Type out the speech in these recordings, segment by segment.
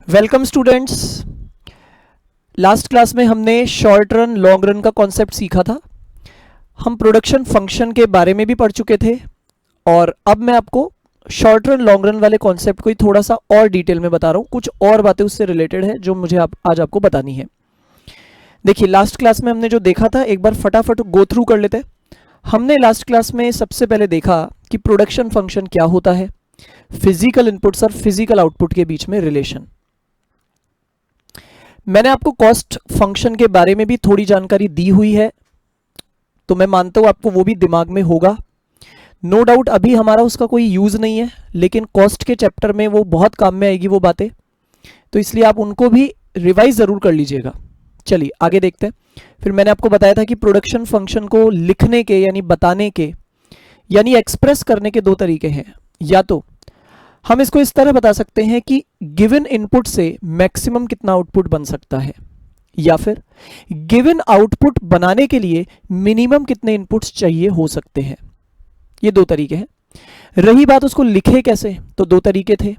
Welcome students. Last class में हमने short run long run का कॉन्सेप्ट सीखा था। हम प्रोडक्शन फंक्शन के बारे में भी पढ़ चुके थे और अब मैं आपको शॉर्ट रन लॉन्ग रन वाले कॉन्सेप्ट को ही थोड़ा सा और डिटेल में बता रहा हूँ। कुछ और बातें उससे रिलेटेड है जो मुझे आज आपको बतानी है। देखिए, लास्ट क्लास में हमने जो देखा था एक बार फटाफट गो थ्रू कर लेते हैं। हमने लास्ट क्लास में सबसे पहले देखा कि प्रोडक्शन फंक्शन क्या होता है, फिजिकल इनपुट्स और फिजिकल आउटपुट के बीच में रिलेशन। मैंने आपको कॉस्ट फंक्शन के बारे में भी थोड़ी जानकारी दी हुई है, तो मैं मानता हूं आपको वो भी दिमाग में होगा। नो डाउट अभी हमारा उसका कोई यूज़ नहीं है, लेकिन कॉस्ट के चैप्टर में वो बहुत काम में आएगी वो बातें, तो इसलिए आप उनको भी रिवाइज ज़रूर कर लीजिएगा। चलिए आगे देखते हैं। फिर मैंने आपको बताया था कि प्रोडक्शन फंक्शन को लिखने के यानी बताने के यानी एक्सप्रेस करने के दो तरीके हैं। या तो हम इसको इस तरह बता सकते हैं कि गिवन इनपुट से मैक्सिमम कितना आउटपुट बन सकता है, या फिर गिवन आउटपुट बनाने के लिए मिनिमम कितने इनपुट्स चाहिए हो सकते हैं। ये दो तरीके हैं। रही बात उसको लिखे कैसे, तो दो तरीके थे।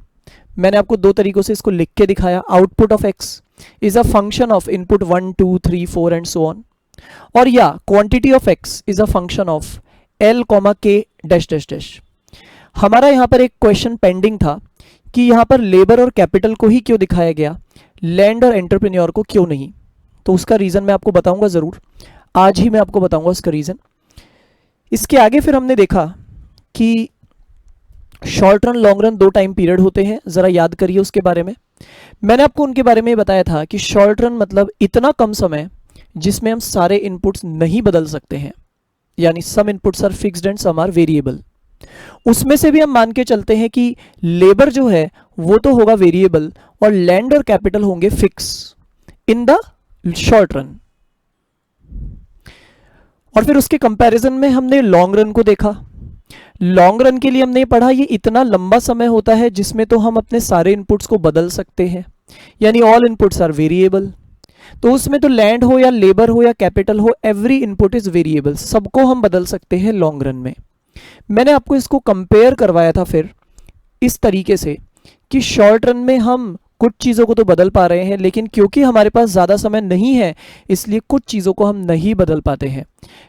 मैंने आपको दो तरीकों से इसको लिख के दिखाया। Output of x is a function of input 1 2 3 4 and so on, और या quantity of x is a function of L comma के डैश डैश डैश। हमारा यहाँ पर एक क्वेश्चन पेंडिंग था कि यहाँ पर लेबर और कैपिटल को ही क्यों दिखाया गया, लैंड और एंटरप्रेन्योर को क्यों नहीं। तो उसका रीज़न मैं आपको बताऊंगा ज़रूर, आज ही मैं आपको बताऊंगा उसका रीज़न। इसके आगे फिर हमने देखा कि शॉर्ट रन लॉन्ग रन दो टाइम पीरियड होते हैं। ज़रा याद करिए उसके बारे में। मैंने आपको उनके बारे में बताया था कि शॉर्ट रन मतलब इतना कम समय जिसमें हम सारे इनपुट्स नहीं बदल सकते हैं, यानी some inputs are fixed and some are variable. उसमें से भी हम मान के चलते हैं कि लेबर जो है वो तो होगा वेरिएबल और लैंड और कैपिटल होंगे fix in the short run. और फिर उसके कंपैरिजन में हमने लॉन्ग रन को देखा। लॉन्ग रन के लिए हमने पढ़ा ये इतना लंबा समय होता है जिसमें तो हम अपने सारे इनपुट्स को बदल सकते हैं, यानी ऑल इनपुट्स आर वेरिएबल। तो उसमें तो लैंड हो या लेबर हो या कैपिटल हो, एवरी इनपुट इज वेरिएबल, सबको हम बदल सकते हैं लॉन्ग रन में। मैंने आपको इसको कंपेयर करवाया था फिर इस तरीके से कि शॉर्ट रन में हम कुछ चीज़ों को तो बदल पा रहे हैं, लेकिन क्योंकि हमारे पास ज़्यादा समय नहीं है इसलिए कुछ चीज़ों को हम नहीं बदल पाते हैं।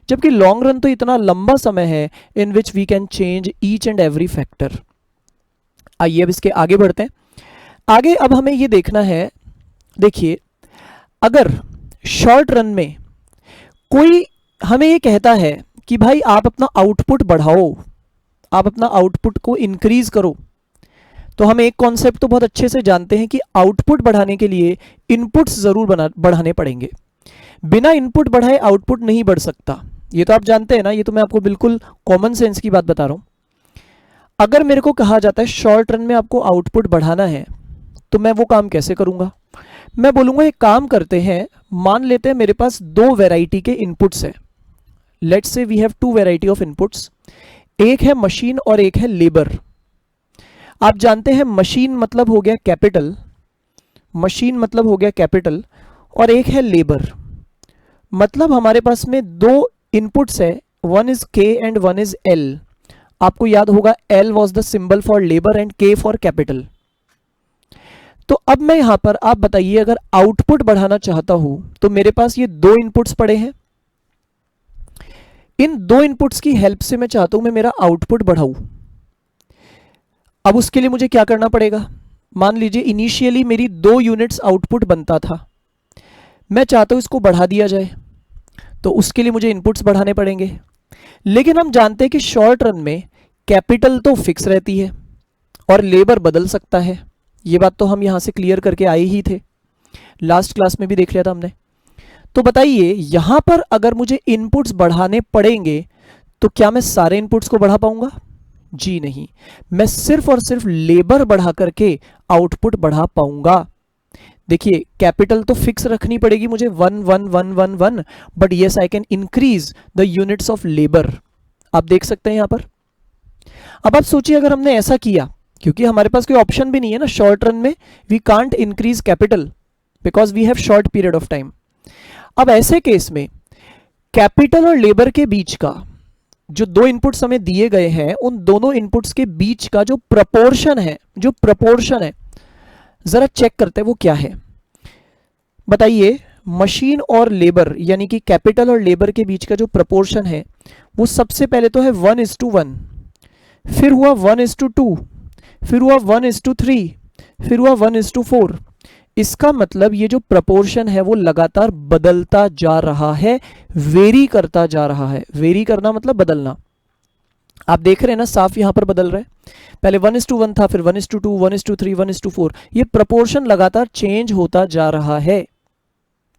जबकि लॉन्ग रन तो इतना लंबा समय है in which we can change each and every factor. आइए अब इसके आगे बढ़ते हैं। आगे अब हमें ये देखना है, देखिए अगर शॉर्ट रन में कोई हमें ये कहता है कि भाई आप अपना आउटपुट बढ़ाओ, आप अपना आउटपुट को इंक्रीज करो, तो हम एक कॉन्सेप्ट तो बहुत अच्छे से जानते हैं कि आउटपुट बढ़ाने के लिए इनपुट्स जरूर बढ़ाने पड़ेंगे। बिना इनपुट बढ़ाए आउटपुट नहीं बढ़ सकता, ये तो आप जानते हैं ना। ये तो मैं आपको बिल्कुल कॉमन सेंस की बात बता रहा हूं। अगर मेरे को कहा जाता है शॉर्ट रन में आपको आउटपुट बढ़ाना है, तो मैं वो काम कैसे करूंगा? मैं बोलूंगा एक काम करते हैं, मान लेते हैं मेरे पास दो वैरायटी के इनपुट्स है। Let's say we have two variety of inputs, एक है मशीन और एक है लेबर। आप जानते हैं मशीन मतलब हो गया कैपिटल, मशीन मतलब हो गया कैपिटल, और एक है लेबर। मतलब हमारे पास में दो इनपुट्स है, वन इज के एंड वन इज एल। आपको याद होगा L was the symbol for labour and के फॉर कैपिटल। तो अब मैं यहां पर, आप बताइए, अगर आउटपुट बढ़ाना चाहता हूं तो मेरे पास ये दो इनपुट्स पड़े हैं। इन दो इनपुट्स की हेल्प से मैं चाहता हूं मैं मेरा आउटपुट बढ़ाऊं। अब उसके लिए मुझे क्या करना पड़ेगा? मान लीजिए इनिशियली मेरी 2 यूनिट्स आउटपुट बनता था, मैं चाहता हूं इसको बढ़ा दिया जाए, तो उसके लिए मुझे इनपुट्स बढ़ाने पड़ेंगे। लेकिन हम जानते हैं कि शॉर्ट रन में कैपिटल तो फिक्स रहती है और लेबर बदल सकता है। ये बात तो हम यहां से क्लियर करके आए ही थे, लास्ट क्लास में भी देख लिया था हमने। तो बताइए यहां पर अगर मुझे इनपुट्स बढ़ाने पड़ेंगे तो क्या मैं सारे इनपुट्स को बढ़ा पाऊंगा? जी नहीं, मैं सिर्फ और सिर्फ लेबर बढ़ा करके आउटपुट बढ़ा पाऊंगा। देखिए कैपिटल तो फिक्स रखनी पड़ेगी मुझे 1 1 1 1 1, but yes I can increase the units of labour. आप देख सकते हैं यहां पर। अब आप सोचिए अगर हमने ऐसा किया, क्योंकि हमारे पास कोई ऑप्शन भी नहीं है ना शॉर्ट रन में, we can't increase capital because we have short period of time. अब ऐसे केस में कैपिटल और लेबर के बीच का जो दो इनपुट्स हमें दिए गए हैं, उन दोनों इनपुट्स के बीच का जो प्रपोर्शन है जरा चेक करते हैं वो क्या है। बताइए, मशीन और लेबर यानी कि कैपिटल और लेबर के बीच का जो प्रपोर्शन है वो सबसे पहले तो है 1:1, फिर हुआ 1:2, फिर हुआ 1:3, फिर हुआ 1:4। इसका मतलब ये जो प्रपोर्शन है वो लगातार बदलता जा रहा है, वेरी करता जा रहा है। वेरी करना मतलब बदलना। आप देख रहे हैं ना, साफ यहां पर बदल रहा है। पहले 1:1 था, फिर 1:2, 1:3, 1:4। ये प्रपोर्शन लगातार चेंज होता जा रहा है।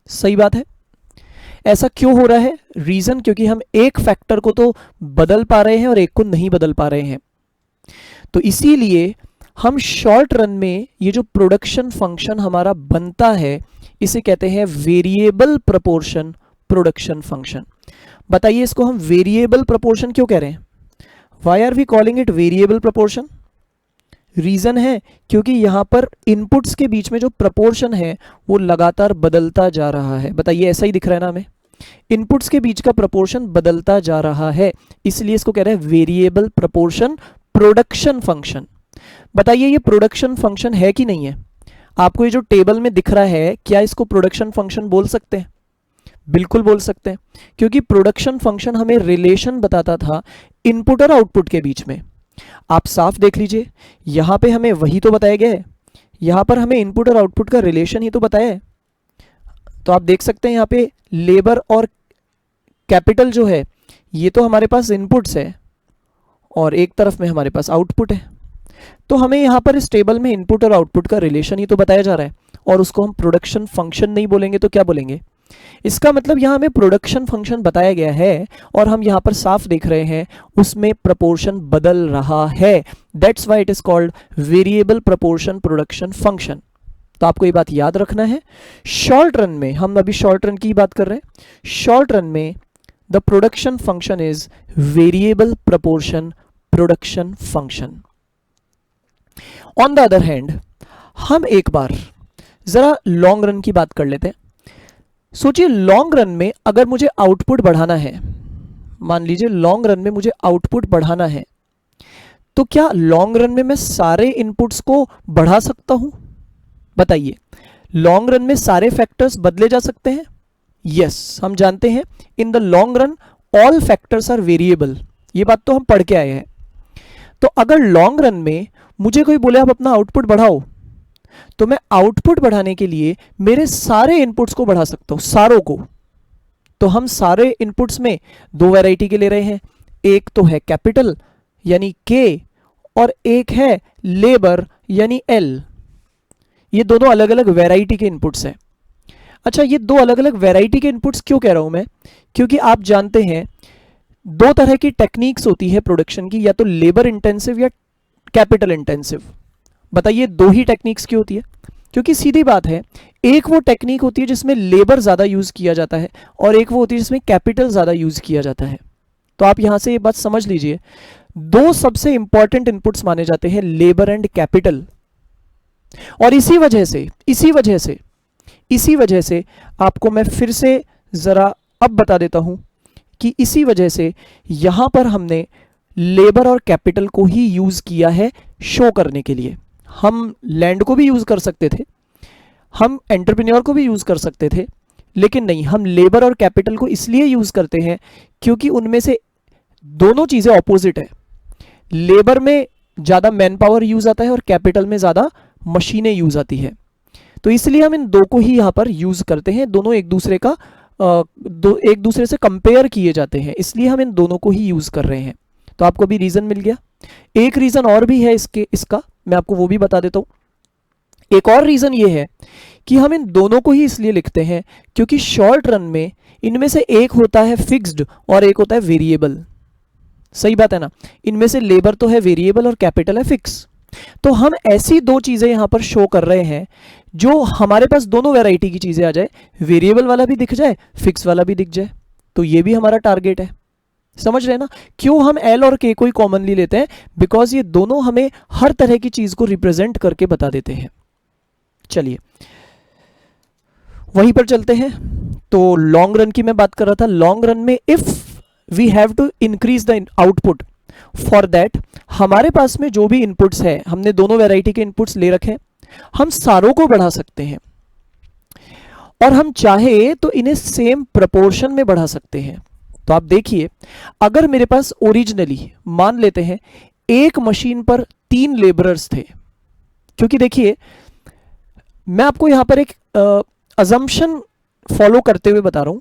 सही बात है। ऐसा क्यों हो रहा है? रीजन, क्योंकि हम एक फैक्टर को तो बदल पा रहे हैं और एक को नहीं बदल पा रहे हैं। तो इसीलिए हम शॉर्ट रन में ये जो प्रोडक्शन फंक्शन हमारा बनता है इसे कहते हैं वेरिएबल प्रपोर्शन प्रोडक्शन फंक्शन। बताइए, इसको हम वेरिएबल प्रपोर्शन क्यों कह रहे हैं? Why are we calling it variable proportion? Reason है क्योंकि यहां पर इनपुट्स के बीच में जो प्रपोर्शन है वो लगातार बदलता जा रहा है। बताइए, ऐसा ही दिख रहा है ना हमें? इनपुट्स के बीच का प्रपोर्शन बदलता जा रहा है, इसलिए इसको कह रहे हैं वेरिएबल प्रपोर्शन प्रोडक्शन फंक्शन। बताइए, ये प्रोडक्शन फंक्शन है कि नहीं है? आपको ये जो टेबल में दिख रहा है, क्या इसको प्रोडक्शन फंक्शन बोल सकते हैं? बिल्कुल बोल सकते हैं, क्योंकि प्रोडक्शन फंक्शन हमें रिलेशन बताता था इनपुट और आउटपुट के बीच में। आप साफ देख लीजिए, यहां पे हमें वही तो बताया गया है, यहां पर हमें इनपुट और आउटपुट का रिलेशन ही तो बताया है। तो आप देख सकते हैं यहां पे लेबर और कैपिटल जो है ये तो हमारे पास इनपुट्स है और एक तरफ में हमारे पास आउटपुट है। तो हमें यहां पर इस टेबल में इनपुट और आउटपुट का रिलेशन ही तो बताया जा रहा है, और उसको हम प्रोडक्शन फंक्शन नहीं बोलेंगे तो क्या बोलेंगे? इसका मतलब यहां हमें प्रोडक्शन फंक्शन बताया गया है और हम यहां पर साफ देख रहे हैं उसमें प्रपोर्शन बदल रहा है। That's why it is called variable proportion production function. तो आपको ये बात याद रखना है। शॉर्ट रन में, हम अभी शॉर्ट रन की बात कर रहे हैं, शॉर्ट रन में the production function is variable proportion production function. On the other hand, हम एक बार जरा लॉन्ग रन की बात कर लेते हैं। सोचिए, लॉन्ग रन में अगर मुझे आउटपुट बढ़ाना है, मान लीजिए लॉन्ग रन में मुझे आउटपुट बढ़ाना है, तो क्या लॉन्ग रन में मैं सारे इनपुट्स को बढ़ा सकता हूं? बताइए, लॉन्ग रन में सारे फैक्टर्स बदले जा सकते हैं? यस, हम जानते हैं in the long run all factors are variable. ये बात तो हम पढ़ के आए हैं। तो अगर लॉन्ग रन में मुझे कोई बोले आप अपना आउटपुट बढ़ाओ, तो मैं आउटपुट बढ़ाने के लिए मेरे सारे इनपुट्स को बढ़ा सकता हूं, सारों को। तो हम सारे इनपुट्स में दो वैरायटी के ले रहे हैं, एक तो है कैपिटल यानी के, और एक है लेबर यानी एल। ये दोनों अलग अलग वैरायटी के इनपुट्स हैं। अच्छा, ये दो अलग अलग वैरायटी के इनपुट्स क्यों कह रहा हूं मैं? क्योंकि आप जानते हैं दो तरह की टेक्निक्स होती है प्रोडक्शन की, या तो लेबर इंटेंसिव या कैपिटल इंटेंसिव। बताइए, दो ही टेक्निक्स क्यों होती है? क्योंकि सीधी बात है, एक वो टेक्निक होती है जिसमें लेबर ज्यादा यूज किया जाता है और एक वो होती है जिसमें कैपिटल ज्यादा यूज किया जाता है। तो आप यहां से ये बात समझ लीजिए, दो सबसे इंपॉर्टेंट इनपुट्स माने जाते हैं लेबर एंड कैपिटल। और इसी वजह से आपको मैं फिर से जरा अब बता देता हूं कि इसी वजह से यहां पर हमने लेबर और कैपिटल को ही यूज किया है शो करने के लिए। हम लैंड को भी यूज कर सकते थे, हम एंटरप्रेन्योर को भी यूज कर सकते थे, लेकिन नहीं, हम लेबर और कैपिटल को इसलिए यूज करते हैं क्योंकि उनमें से दोनों चीजें ऑपोजिट है। लेबर में ज्यादा मैन पावर यूज आता है और कैपिटल में ज्यादा मशीनें यूज आती है। तो इसलिए हम इन दो को ही यहां पर यूज करते हैं। दोनों एक दूसरे से कंपेयर किए जाते हैं, इसलिए हम इन दोनों को ही यूज कर रहे हैं। तो आपको भी रीजन मिल गया। एक रीजन और भी है इसका, मैं आपको वो भी बता देता हूं। एक और रीजन ये है कि हम इन दोनों को ही इसलिए लिखते हैं क्योंकि शॉर्ट रन में इनमें से एक होता है फिक्स्ड और एक होता है वेरिएबल। सही बात है ना? इनमें से लेबर तो है वेरिएबल और कैपिटल है फिक्स। तो हम ऐसी दो चीजें यहां पर शो कर रहे हैं जो हमारे पास दोनों वैरायटी की चीजें आ जाए, वेरिएबल वाला भी दिख जाए, फिक्स वाला भी दिख जाए। तो ये भी हमारा टारगेट है। समझ रहे हैं ना क्यों हम एल और के को ही कॉमनली लेते हैं? बिकॉज ये दोनों हमें हर तरह की चीज को रिप्रेजेंट करके बता देते हैं। चलिए वहीं पर चलते हैं। तो लॉन्ग रन की मैं बात कर रहा था। लॉन्ग रन में if we have to increase the output, for that हमारे पास में जो भी इनपुट्स है, हमने दोनों वैरायटी के इनपुट्स ले रखे हैं, हम सारों को बढ़ा सकते हैं और हम चाहे तो इन्हें सेम प्रपोर्शन में बढ़ा सकते हैं। तो आप देखिए, अगर मेरे पास ओरिजिनली मान लेते हैं एक मशीन पर 3 लेबरर्स थे, क्योंकि देखिए मैं आपको यहां पर एक अजम्पशन फॉलो करते हुए बता रहा हूं।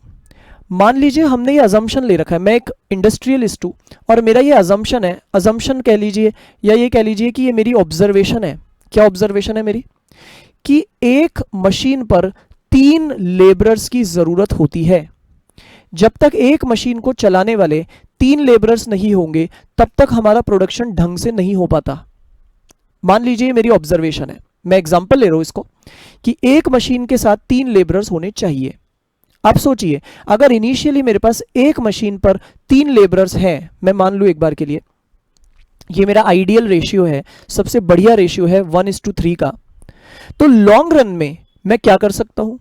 मान लीजिए हमने ये अजम्पशन ले रखा है, मैं एक इंडस्ट्रियलिस्ट हूं और मेरा ये अजम्पशन है, अजम्पशन कह लीजिए या ये कह लीजिए कि ये मेरी ऑब्जर्वेशन है। क्या ऑब्जर्वेशन है मेरी? कि एक मशीन पर 3 लेबरर्स की जरूरत होती है। जब तक एक मशीन को चलाने वाले 3 लेबरर्स नहीं होंगे तब तक हमारा प्रोडक्शन ढंग से नहीं हो पाता। मान लीजिए मेरी ऑब्जर्वेशन है, मैं एग्जांपल ले रहा हूं इसको, कि एक मशीन के साथ 3 लेबरर्स होने चाहिए। आप सोचिए, अगर इनिशियली मेरे पास एक मशीन पर 3 लेबरर्स हैं, मैं मान लूं एक बार के लिए ये मेरा आइडियल रेशियो है, सबसे बढ़िया रेशियो है 1:3 का, तो लॉन्ग रन में मैं क्या कर सकता हूं?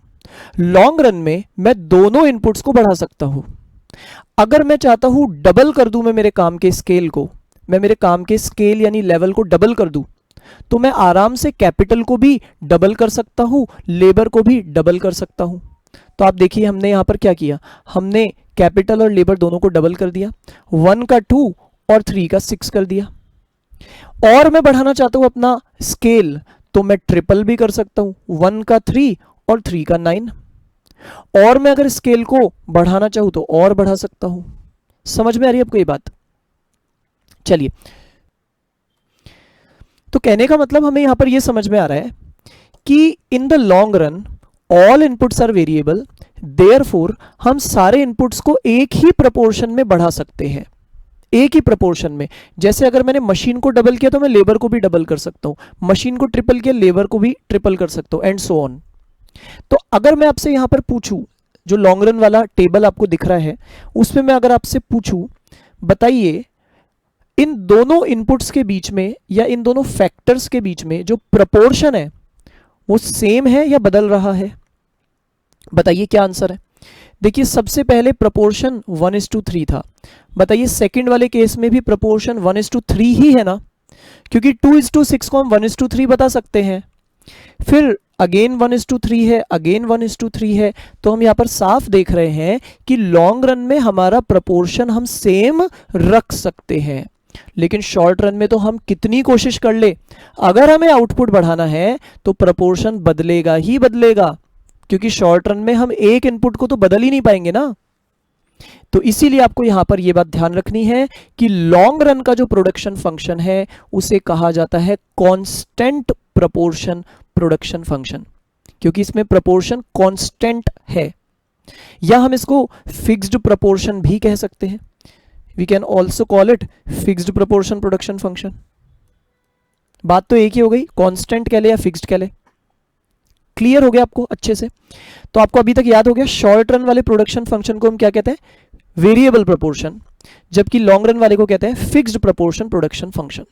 लॉन्ग रन में मैं दोनों इनपुट्स को बढ़ा सकता हूं। अगर मैं चाहता हूं डबल कर दूं मैं मेरे काम के स्केल को, मैं मेरे काम के स्केल यानी लेवल को डबल कर दूं, तो मैं आराम से कैपिटल को भी डबल कर सकता हूं, लेबर को भी डबल कर सकता हूं। तो आप देखिए हमने यहां पर क्या किया, हमने कैपिटल और लेबर दोनों को डबल कर दिया, 1 का 2 और 3 का 6 कर दिया। और मैं बढ़ाना चाहता हूं अपना स्केल, तो मैं ट्रिपल भी कर सकता हूं, 1 का 3 और 3 का 9। और मैं अगर स्केल को बढ़ाना चाहूं तो और बढ़ा सकता हूं। समझ में आ रही है आपको ये बात? चलिए, तो कहने का मतलब हमें यहां पर यह समझ में आ रहा है कि in the long run all inputs are variable, therefore हम सारे इनपुट्स को एक ही प्रोपोर्शन में बढ़ा सकते हैं, एक ही प्रोपोर्शन में। जैसे अगर मैंने मशीन को डबल किया तो मैं लेबर को भी डबल कर सकता हूं, मशीन को ट्रिपल किया लेबर को भी ट्रिपल कर सकता हूं, एंड सो ऑन। तो अगर मैं आपसे यहां पर पूछूं, जो लॉन्ग रन वाला टेबल आपको दिख रहा है उसमें मैं अगर आपसे पूछूं, बताइए इन दोनों इनपुट्स के बीच में या इन दोनों फैक्टर्स के बीच में जो प्रोपोर्शन है वो सेम है या बदल रहा है? बताइए क्या आंसर है? देखिए सबसे पहले प्रोपोर्शन 1:3 था, बताइए सेकंड वाले केस में भी प्रोपोर्शन 1:3 ही है ना, क्योंकि 2:6 को हम 1:3 बता सकते हैं। फिर अगेन 1:3 है, अगेन 1:3 है, तो हम यहां पर साफ देख रहे हैं कि लॉन्ग रन में हमारा प्रोपोर्शन हम सेम रख सकते हैं। लेकिन शॉर्ट रन में तो हम कितनी कोशिश कर ले, अगर हमें आउटपुट बढ़ाना है तो प्रोपोर्शन बदलेगा ही बदलेगा, क्योंकि शॉर्ट रन में हम एक इनपुट को तो बदल ही नहीं पाएंगे ना। तो इसीलिए आपको यहां पर यह बात ध्यान रखनी है कि लॉन्ग रन का जो प्रोडक्शन फंक्शन है उसे कहा जाता है कांस्टेंट प्रोपोर्शन प्रोडक्शन फंक्शन, क्योंकि इसमें प्रोपोर्शन कांस्टेंट है, या हम इसको फिक्स्ड प्रोपोर्शन भी कह सकते हैं। We can also call it fixed proportion production function. बात तो एक ही हो गई, कांस्टेंट कह ले या फिक्स्ड कह ले। क्लियर हो गया आपको अच्छे से? तो आपको अभी तक याद हो गया शॉर्ट रन वाले प्रोडक्शन फंक्शन को हम क्या कहते हैं? वेरिएबल प्रोपोर्शन, जबकि लॉन्ग रन वाले को कहते हैं fixed proportion production function.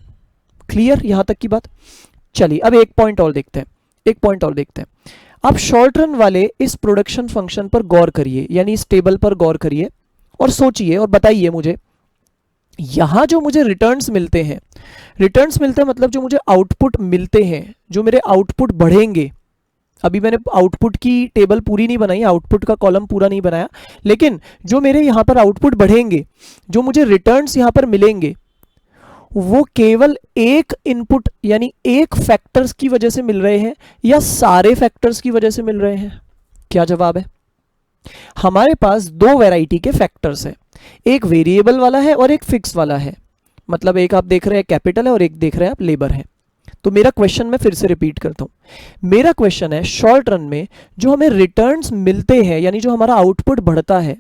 Clear यहां तक की बात? चलिए अब एक पॉइंट और देखते हैं, एक पॉइंट और देखते हैं। आप शॉर्ट रन वाले इस प्रोडक्शन फंक्शन पर गौर करिए, यानी इस टेबल पर गौर करिए और सोचिए और बताइए मुझे, यहां जो मुझे रिटर्न्स मिलते हैं, रिटर्न्स मिलते हैं मतलब जो मुझे आउटपुट मिलते हैं, जो मेरे आउटपुट बढ़ेंगे। अभी मैंने आउटपुट की टेबल पूरी नहीं बनाई, आउटपुट का कॉलम पूरा नहीं बनाया, लेकिन जो मेरे यहां पर आउटपुट बढ़ेंगे, जो मुझे रिटर्न्स यहां पर मिलेंगे, वो केवल एक इनपुट यानी एक फैक्टर्स की वजह से मिल रहे हैं या सारे फैक्टर्स की वजह से मिल रहे हैं? क्या जवाब है? हमारे पास 2 वैरायटी के फैक्टर्स हैं, एक वेरिएबल वाला है और एक फिक्स वाला है। मतलब एक आप देख रहे हैं कैपिटल है और एक देख रहे हैं आप लेबर है। तो मेरा क्वेश्चन मैं फिर से रिपीट करता हूं, मेरा क्वेश्चन है शॉर्ट रन में जो हमें रिटर्न्स मिलते हैं यानी जो हमारा आउटपुट बढ़ता है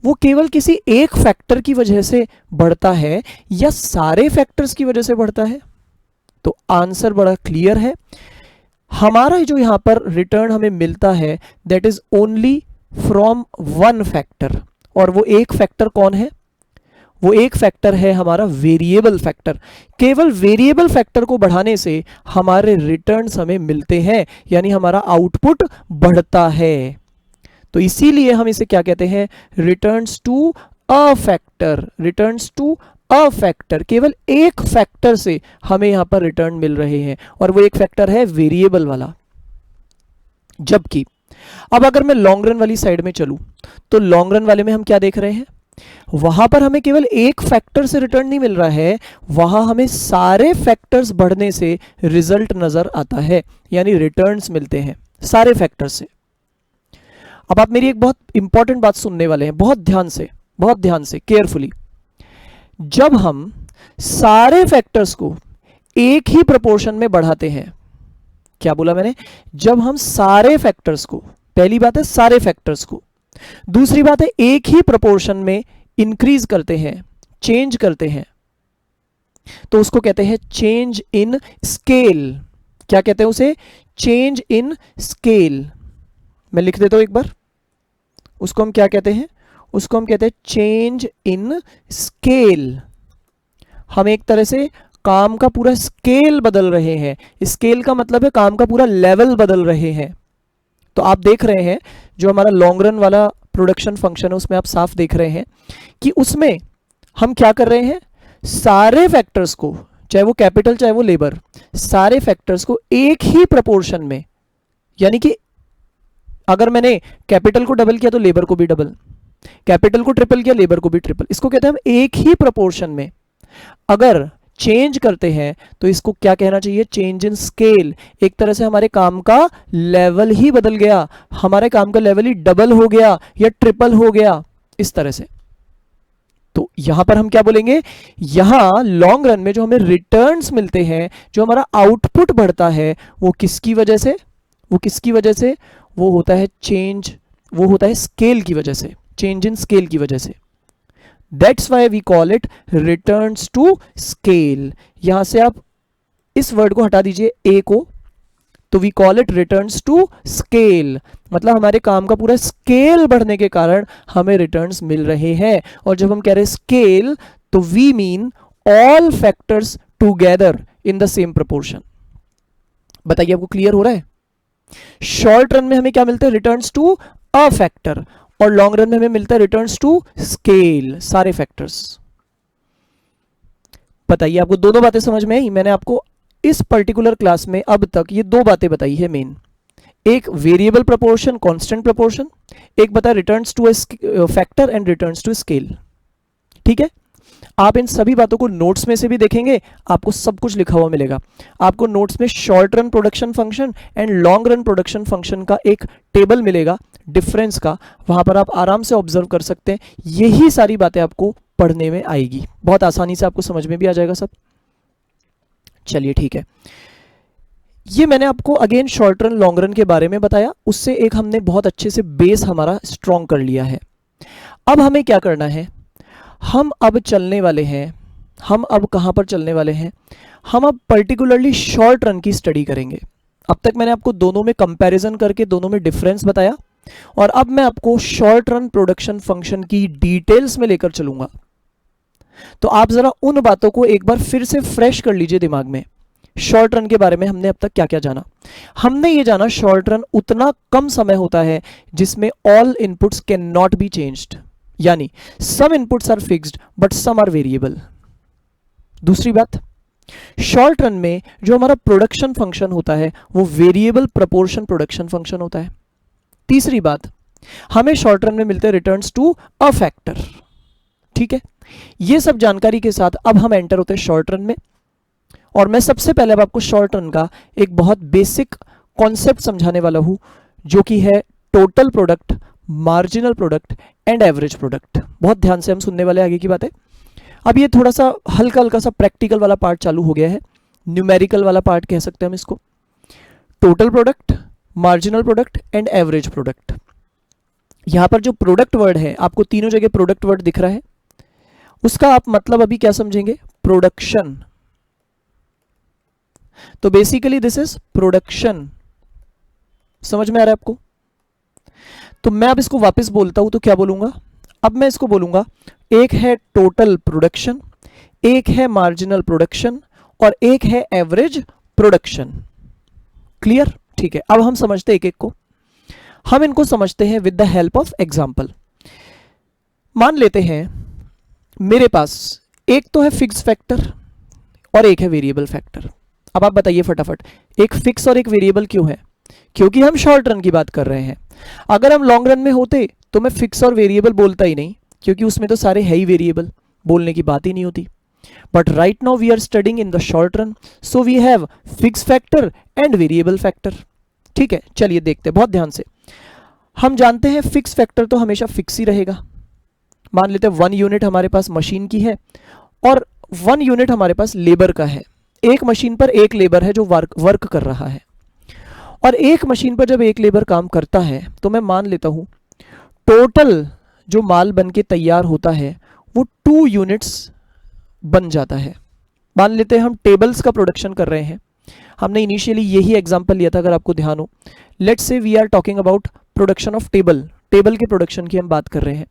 वो केवल किसी एक फैक्टर की वजह से बढ़ता है या सारे फैक्टर्स की वजह से बढ़ता है? तो आंसर बड़ा क्लियर है, हमारा जो यहां पर रिटर्न हमें मिलता है that is only from one factor, और वो एक फैक्टर कौन है? वो एक फैक्टर है हमारा वेरिएबल फैक्टर। केवल वेरिएबल फैक्टर को बढ़ाने से हमारे रिटर्न्स हमें मिलते हैं, यानी हमारा आउटपुट बढ़ता है। तो इसीलिए हम इसे क्या कहते हैं? Returns to a factor, returns to a factor, केवल एक फैक्टर से हमें यहां पर रिटर्न मिल रहे हैं, और वो एक फैक्टर है वेरिएबल वाला। जबकि अब अगर मैं लॉन्ग रन वाली साइड में चलूं, तो लॉन्ग रन वाले में हम क्या देख रहे हैं, वहां पर हमें केवल एक फैक्टर से रिटर्न नहीं मिल रहा है, वहां हमें सारे फैक्टर्स बढ़ने से रिजल्ट नजर आता है, यानी रिटर्न्स मिलते हैं सारे फैक्टर से। अब आप मेरी एक बहुत इंपॉर्टेंट बात सुनने वाले हैं, बहुत ध्यान से केयरफुली। जब हम सारे फैक्टर्स को एक ही प्रोपोर्शन में बढ़ाते हैं, क्या बोला मैंने, जब हम सारे फैक्टर्स को, पहली बात है सारे फैक्टर्स को, दूसरी बात है एक ही प्रोपोर्शन में इंक्रीज करते हैं, चेंज करते हैं, तो उसको कहते हैं चेंज इन स्केल। क्या कहते हैं उसे, चेंज इन स्केल। मैं लिख देता हूं एक बार, उसको हम क्या कहते हैं, उसको हम कहते हैं चेंज इन स्केल। हम एक तरह से काम का पूरा स्केल बदल रहे हैं। स्केल का मतलब है काम का पूरा लेवल बदल रहे हैं। तो आप देख रहे हैं जो हमारा लॉन्ग रन वाला प्रोडक्शन फंक्शन है, उसमें आप साफ देख रहे हैं कि उसमें हम क्या कर रहे हैं, सारे फैक्टर्स को, चाहे वो कैपिटल चाहे वो लेबर, सारे फैक्टर्स को एक ही प्रोपोर्शन में, यानी कि अगर मैंने कैपिटल को डबल किया तो लेबर को भी डबल, कैपिटल को ट्रिपल किया लेबर को भी ट्रिपल, इसको कहते हैं हम एक ही प्रोपोर्शन में अगर चेंज करते हैं तो इसको क्या कहना चाहिए, चेंज इन स्केल। एक तरह से हमारे काम का लेवल ही बदल गया, हमारे काम का लेवल ही डबल हो गया या ट्रिपल हो गया, इस तरह से। तो यहां पर हम क्या बोलेंगे, यहां लॉन्ग रन में जो हमें रिटर्न्स मिलते हैं, जो हमारा आउटपुट बढ़ता है, वो किसकी वजह से, वो किसकी वजह से, वो होता है चेंज, वो होता है स्केल की वजह से, चेंज इन स्केल की वजह से। That's why we call it returns to scale। यहां से आप इस वर्ड को हटा दीजिए a को, तो we call it returns to scale। मतलब हमारे काम का पूरा स्केल बढ़ने के कारण हमें रिटर्न्स मिल रहे हैं। और जब हम कह रहे हैं स्केल, तो we mean all factors together in the same proportion। बताइए आपको क्लियर हो रहा है। शॉर्ट रन में हमें क्या मिलता है, रिटर्न्स टू अ फैक्टर, और लॉन्ग रन में हमें मिलता है रिटर्न्स टू स्केल, सारे फैक्टर्स। बताइए आपको दोनों बातें समझ में आई। मैंने आपको इस पर्टिकुलर क्लास में अब तक ये दो बातें बताई है मेन, एक वेरिएबल प्रोपोर्शन, कांस्टेंट प्रोपोर्शन, एक बताया returns to factor and returns to scale. ठीक है, आप इन सभी बातों को नोट्स में से भी देखेंगे, आपको सब कुछ लिखा हुआ मिलेगा। आपको नोट्स में short run production function and long run production function का एक टेबल मिलेगा डिफरेंस का, वहां पर आप आराम से ऑब्जर्व कर सकते हैं। यही सारी बातें आपको पढ़ने में आएगी, बहुत आसानी से आपको समझ में भी आ जाएगा सब। चलिए ठीक है, ये मैंने आपको again short run long run के बारे में बताया, उससे एक हमने बहुत अच्छे से बेस हमारा स्ट्रॉन्ग कर लिया है। अब हमें क्या करना है, हम अब चलने वाले हैं, हम अब कहां पर चलने वाले हैं, हम अब पर्टिकुलरली शॉर्ट रन की स्टडी करेंगे। अब तक मैंने आपको दोनों में कंपैरिजन करके दोनों में डिफरेंस बताया, और अब मैं आपको शॉर्ट रन प्रोडक्शन फंक्शन की डिटेल्स में लेकर चलूंगा। तो आप जरा उन बातों को एक बार फिर से फ्रेश कर लीजिए दिमाग में। शॉर्ट रन के बारे में हमने अब तक क्या क्या जाना, हमने ये जाना शॉर्ट रन उतना कम समय होता है जिसमें all inputs can not be changed, यानी some inputs are fixed but some are variable. दूसरी बात, शॉर्ट रन में जो हमारा प्रोडक्शन फंक्शन होता है वो वेरिएबल प्रोपोर्शन प्रोडक्शन फंक्शन होता है। तीसरी बात, हमें शॉर्ट रन में मिलते हैं रिटर्न्स टू अ फैक्टर। ठीक है, ये सब जानकारी के साथ अब हम एंटर होते हैं शॉर्ट रन में, और मैं सबसे पहले अब आपको शॉर्ट रन का एक बहुत बेसिक कॉन्सेप्ट समझाने वाला हूं, जो कि है total product, marginal product and average product. बहुत ध्यान से हम सुनने वाले आगे की बातें। अब ये थोड़ा सा हल्का हल्का सा प्रैक्टिकल वाला पार्ट चालू हो गया है, न्यूमेरिकल वाला पार्ट कह सकते हैं हम इसको। Total product, marginal product and average product. यहां पर जो प्रोडक्ट वर्ड है, आपको तीनों जगह प्रोडक्ट वर्ड दिख रहा है, उसका आप मतलब अभी क्या समझेंगे, प्रोडक्शन। तो बेसिकली दिस इज प्रोडक्शन। समझ में आ रहा है आपको। तो मैं अब इसको वापस बोलता हूं तो क्या बोलूंगा, अब मैं इसको बोलूंगा, एक है टोटल प्रोडक्शन, एक है मार्जिनल प्रोडक्शन और एक है एवरेज प्रोडक्शन। क्लियर? ठीक है, अब हम समझते हैं एक एक को। हम इनको समझते हैं with the help of example. मान लेते हैं मेरे पास एक तो है फिक्स फैक्टर और एक है वेरिएबल फैक्टर। अब आप बताइए फटाफट, एक फिक्स और एक वेरिएबल क्यों है? क्योंकि हम शॉर्ट रन की बात कर रहे हैं। अगर हम लॉन्ग रन में होते तो मैं फिक्स और वेरिएबल बोलता ही नहीं, क्योंकि उसमें तो सारे है ही वेरिएबल, बोलने की बात ही नहीं होती। But right now we are studying in the short run, so we have fix factor and variable factor. ठीक है, चलिए देखते हैं बहुत ध्यान से। हम जानते हैं फिक्स फैक्टर तो हमेशा फिक्स ही रहेगा। मान लेते हैं 1 यूनिट हमारे पास मशीन की है और 1 यूनिट हमारे पास लेबर का है। एक मशीन पर एक लेबर है जो वर्क कर रहा है, और एक मशीन पर जब एक लेबर काम करता है तो मैं मान लेता हूं टोटल जो माल बन के तैयार होता है वो 2 यूनिट्स बन जाता है। मान लेते हैं हम टेबल्स का प्रोडक्शन कर रहे हैं। हमने इनिशियली यही एग्जांपल लिया था, अगर आपको ध्यान हो। Let's say we are talking about production of table के प्रोडक्शन की हम बात कर रहे हैं।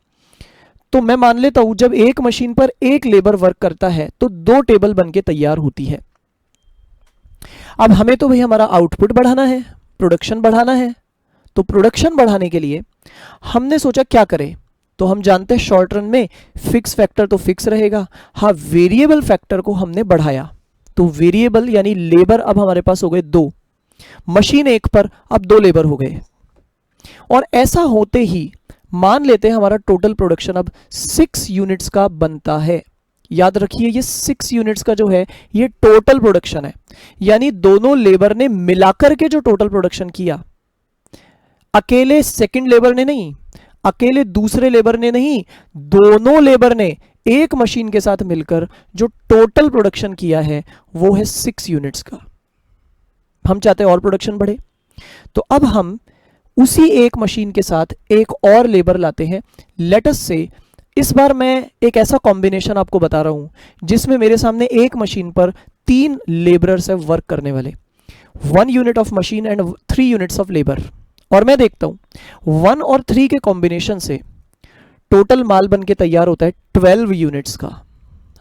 तो मैं मान लेता हूं जब एक मशीन पर एक लेबर वर्क करता है तो 2 टेबल बन के तैयार होती है। अब हमें तो भाई हमारा आउटपुट बढ़ाना है, प्रोडक्शन बढ़ाना है। तो प्रोडक्शन बढ़ाने के लिए हमने सोचा क्या करें, तो हम जानते हैं शॉर्ट रन में फिक्स फैक्टर तो फिक्स रहेगा, हाँ वेरिएबल फैक्टर को हमने बढ़ाया। तो वेरिएबल यानी लेबर अब हमारे पास हो गए 2, मशीन एक पर अब 2 लेबर हो गए। और ऐसा होते ही मान लेते हैं हमारा टोटल प्रोडक्शन अब 6 यूनिट्स का बनता है। याद रखिए ये 6 यूनिट्स का जो है ये टोटल प्रोडक्शन है, यानी दोनों लेबर ने मिलाकर के जो टोटल प्रोडक्शन किया, अकेले सेकंड लेबर ने नहीं, अकेले दूसरे लेबर ने नहीं, दोनों लेबर ने एक मशीन के साथ मिलकर जो टोटल प्रोडक्शन किया है वो है 6 यूनिट्स का। हम चाहते हैं और प्रोडक्शन बढ़े, तो अब हम उसी एक मशीन के साथ एक और लेबर लाते हैं। लेट अस से इस बार मैं एक ऐसा कॉम्बिनेशन आपको बता रहा हूं जिसमें मेरे सामने एक मशीन पर 3 लेबरर्स है वर्क करने वाले, 1 unit of machine and 3 units of labour. और मैं देखता हूं 1 और 3 के कॉम्बिनेशन से टोटल माल बन के तैयार होता है 12 यूनिट्स का।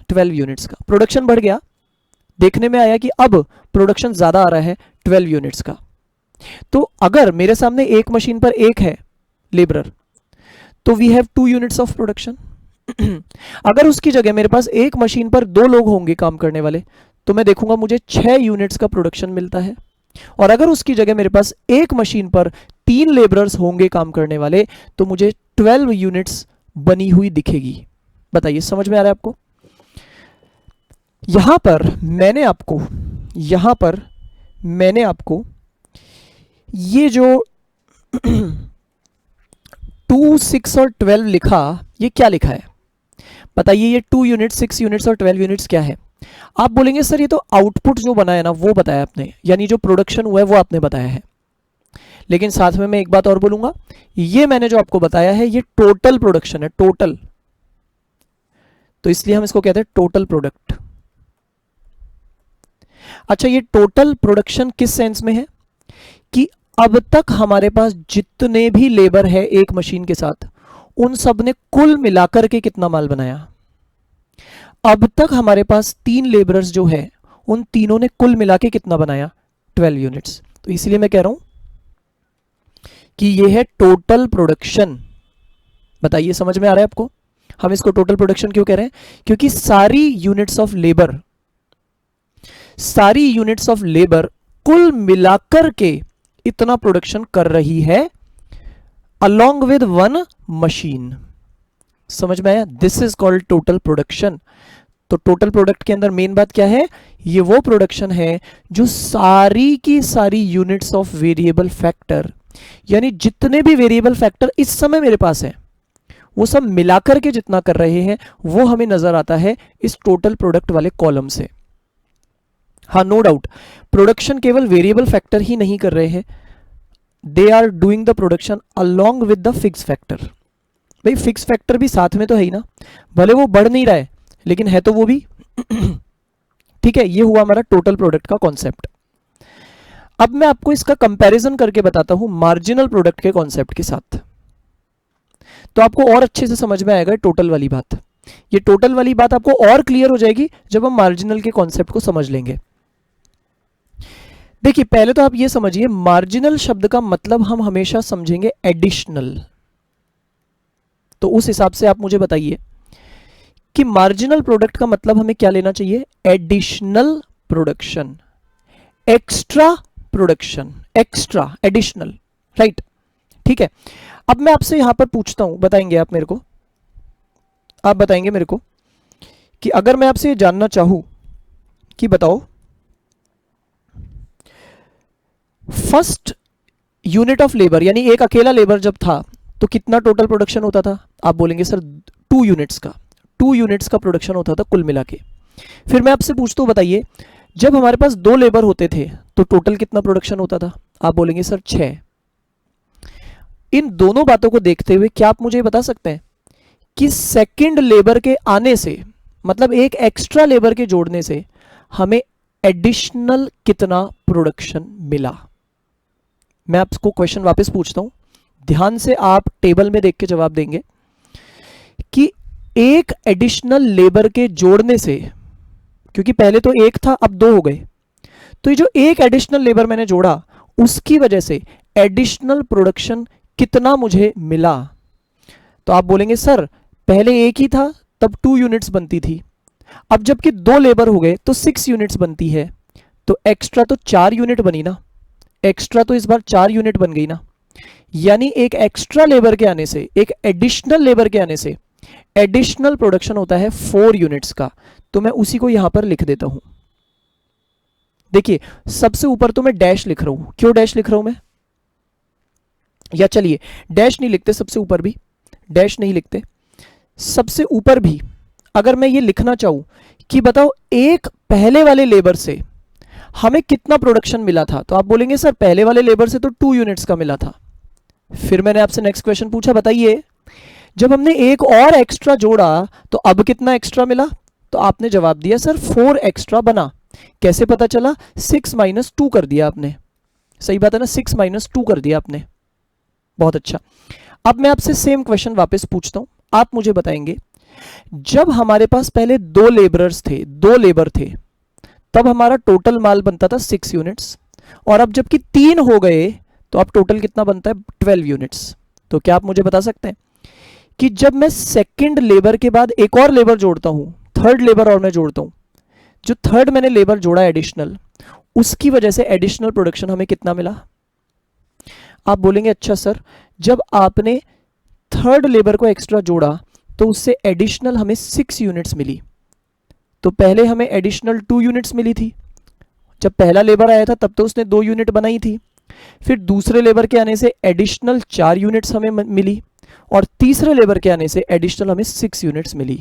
12 यूनिट्स का प्रोडक्शन बढ़ गया, देखने में आया कि अब प्रोडक्शन ज्यादा आ रहा है 12 यूनिट्स का। तो अगर मेरे सामने एक मशीन पर एक है लेबरर तो we have 2 units of production. अगर उसकी जगह मेरे पास एक मशीन पर 2 लोग होंगे काम करने वाले तो मैं देखूंगा मुझे 6 यूनिट्स का प्रोडक्शन मिलता है। और अगर उसकी जगह मेरे पास एक मशीन पर 3 लेबरर्स होंगे काम करने वाले तो मुझे 12 यूनिट्स बनी हुई दिखेगी। बताइए समझ में आ रहा है आपको? यहां पर मैंने आपको ये जो 2, 6 और 12 लिखा, ये क्या लिखा है बताइए? ये 2 यूनिट्स, 6 यूनिट्स और 12 यूनिट्स क्या है? आप बोलेंगे सर ये तो आउटपुट जो बनाया ना वो बताया आपने, यानी जो प्रोडक्शन हुआ है वो आपने बताया है। लेकिन साथ में मैं एक बात और बोलूंगा, ये मैंने जो आपको बताया है ये टोटल प्रोडक्शन है, टोटल। तो इसलिए हम इसको कहते हैं टोटल प्रोडक्ट। अच्छा, ये टोटल प्रोडक्शन किस सेंस में है कि अब तक हमारे पास जितने भी लेबर है एक मशीन के साथ उन सब ने कुल मिलाकर के कितना माल बनाया। अब तक हमारे पास 3 लेबरर्स जो है उन तीनों ने कुल मिला के कितना बनाया? 12 यूनिट्स। तो इसलिए मैं कह रहा हूं कि ये है टोटल प्रोडक्शन। बताइए समझ में आ रहा है आपको? हम इसको टोटल प्रोडक्शन क्यों कह रहे हैं? क्योंकि सारी यूनिट्स ऑफ लेबर कुल मिलाकर के इतना प्रोडक्शन कर रही है अलोंग विद 1 मशीन। समझ में आया? This is called total production. तो टोटल प्रोडक्ट के अंदर मेन बात क्या है? ये वो प्रोडक्शन है जो सारी की सारी यूनिट्स ऑफ वेरिएबल फैक्टर, यानी जितने भी वेरिएबल फैक्टर इस समय मेरे पास हैं वो सब मिलाकर के जितना कर रहे हैं वो हमें नजर आता है इस टोटल प्रोडक्ट वाले कॉलम से। हाँ, नो डाउट प्रोडक्शन केवल वेरिएबल फैक्टर ही नहीं कर रहे हैं, they are doing the production along with the fix factor. भाई फिक्स फैक्टर भी साथ में तो है ही ना, भले वो बढ़ नहीं रहा है लेकिन है तो वो भी। ठीक है, ये हुआ हमारा टोटल प्रोडक्ट का कॉन्सेप्ट। अब मैं आपको इसका कंपैरिजन करके बताता हूं मार्जिनल प्रोडक्ट के कॉन्सेप्ट के साथ, तो आपको और अच्छे से समझ में आएगा टोटल वाली बात। ये टोटल वाली बात आपको और क्लियर हो जाएगी जब हम मार्जिनल के कॉन्सेप्ट को समझ लेंगे। देखिए पहले तो आप ये समझिए, मार्जिनल शब्द का मतलब हम हमेशा समझेंगे एडिशनल। तो उस हिसाब से आप मुझे बताइए कि मार्जिनल प्रोडक्ट का मतलब हमें क्या लेना चाहिए, additional production, extra production, extra, additional, right. ठीक है, अब मैं आपसे यहां पर पूछता हूं, बताएंगे आप मेरे को, आप बताएंगे मेरे को कि अगर मैं आपसे ये जानना चाहूं कि बताओ फर्स्ट यूनिट ऑफ लेबर, यानी एक अकेला लेबर जब था तो कितना टोटल प्रोडक्शन होता था, आप बोलेंगे सर 2 यूनिट्स का, 2 यूनिट्स का प्रोडक्शन होता था कुल मिला के। फिर मैं आपसे पूछता हूं, बताइए जब हमारे पास 2 लेबर होते थे तो टोटल कितना प्रोडक्शन होता था, आप बोलेंगे सर 6। इन दोनों बातों को देखते हुए क्या आप मुझे बता सकते हैं कि सेकंड लेबर के आने से, मतलब एक एक्स्ट्रा लेबर के जोड़ने से हमें एडिशनल कितना प्रोडक्शन मिला। मैं आपको क्वेश्चन वापस पूछता हूं, ध्यान से आप टेबल में देख के जवाब देंगे कि एक एडिशनल लेबर के जोड़ने से, क्योंकि पहले तो एक था अब 2 हो गए, तो ये जो एक एडिशनल लेबर मैंने जोड़ा उसकी वजह से एडिशनल प्रोडक्शन कितना मुझे मिला। तो आप बोलेंगे सर पहले एक ही था तब 2 यूनिट्स बनती थी, अब जबकि 2 लेबर हो गए तो 6 यूनिट्स बनती है, तो एक्स्ट्रा तो 4 यूनिट बनी ना, एक्स्ट्रा तो इस बार 4 यूनिट बन गई ना। यानी एक एक्स्ट्रा लेबर के आने से, एक एडिशनल लेबर के आने से एडिशनल प्रोडक्शन होता है 4 यूनिट्स का। तो मैं उसी को यहां पर लिख देता हूं। देखिए सबसे ऊपर तो मैं डैश लिख रहा हूं, क्यों डैश लिख रहा हूं मैं, या चलिए डैश नहीं लिखते, सबसे ऊपर भी डैश नहीं लिखते, सबसे ऊपर भी अगर मैं ये लिखना चाहूं कि बताओ एक पहले वाले लेबर से हमें कितना प्रोडक्शन मिला था, तो आप बोलेंगे सर पहले वाले लेबर से तो 2 यूनिट्स का मिला था। फिर मैंने आपसे नेक्स्ट क्वेश्चन पूछा, बताइए जब हमने एक और एक्स्ट्रा जोड़ा तो अब कितना एक्स्ट्रा मिला, तो आपने जवाब दिया सर 4 एक्स्ट्रा बना। कैसे पता चला, 6 - 2 कर दिया आपने, सही बात है ना, 6 - 2 कर दिया आपने, बहुत अच्छा। अब मैं आपसे सेम क्वेश्चन वापस पूछता हूं, आप मुझे बताएंगे जब हमारे पास पहले 2 लेबरर्स थे, 2 लेबर थे, तब हमारा टोटल माल बनता था 6 यूनिट्स, और अब जबकि 3 हो गए तो अब टोटल कितना बनता है 12 यूनिट्स। तो क्या आप मुझे बता सकते हैं कि जब मैं सेकंड लेबर के बाद एक और लेबर जोड़ता हूं, थर्ड लेबर और मैं जोड़ता हूं, जो थर्ड मैंने लेबर जोड़ा एडिशनल, उसकी वजह से एडिशनल प्रोडक्शन हमें कितना मिला। आप बोलेंगे अच्छा सर जब आपने थर्ड लेबर को एक्स्ट्रा जोड़ा तो उससे एडिशनल हमें 6 यूनिट्स मिली। तो पहले हमें एडिशनल 2 यूनिट्स मिली थी, जब पहला लेबर आया था तब तो उसने 2 यूनिट बनाई थी, फिर दूसरे लेबर के आने से एडिशनल 4 यूनिट्स हमें मिली, और तीसरे लेबर के आने से एडिशनल हमें 6 यूनिट्स मिली।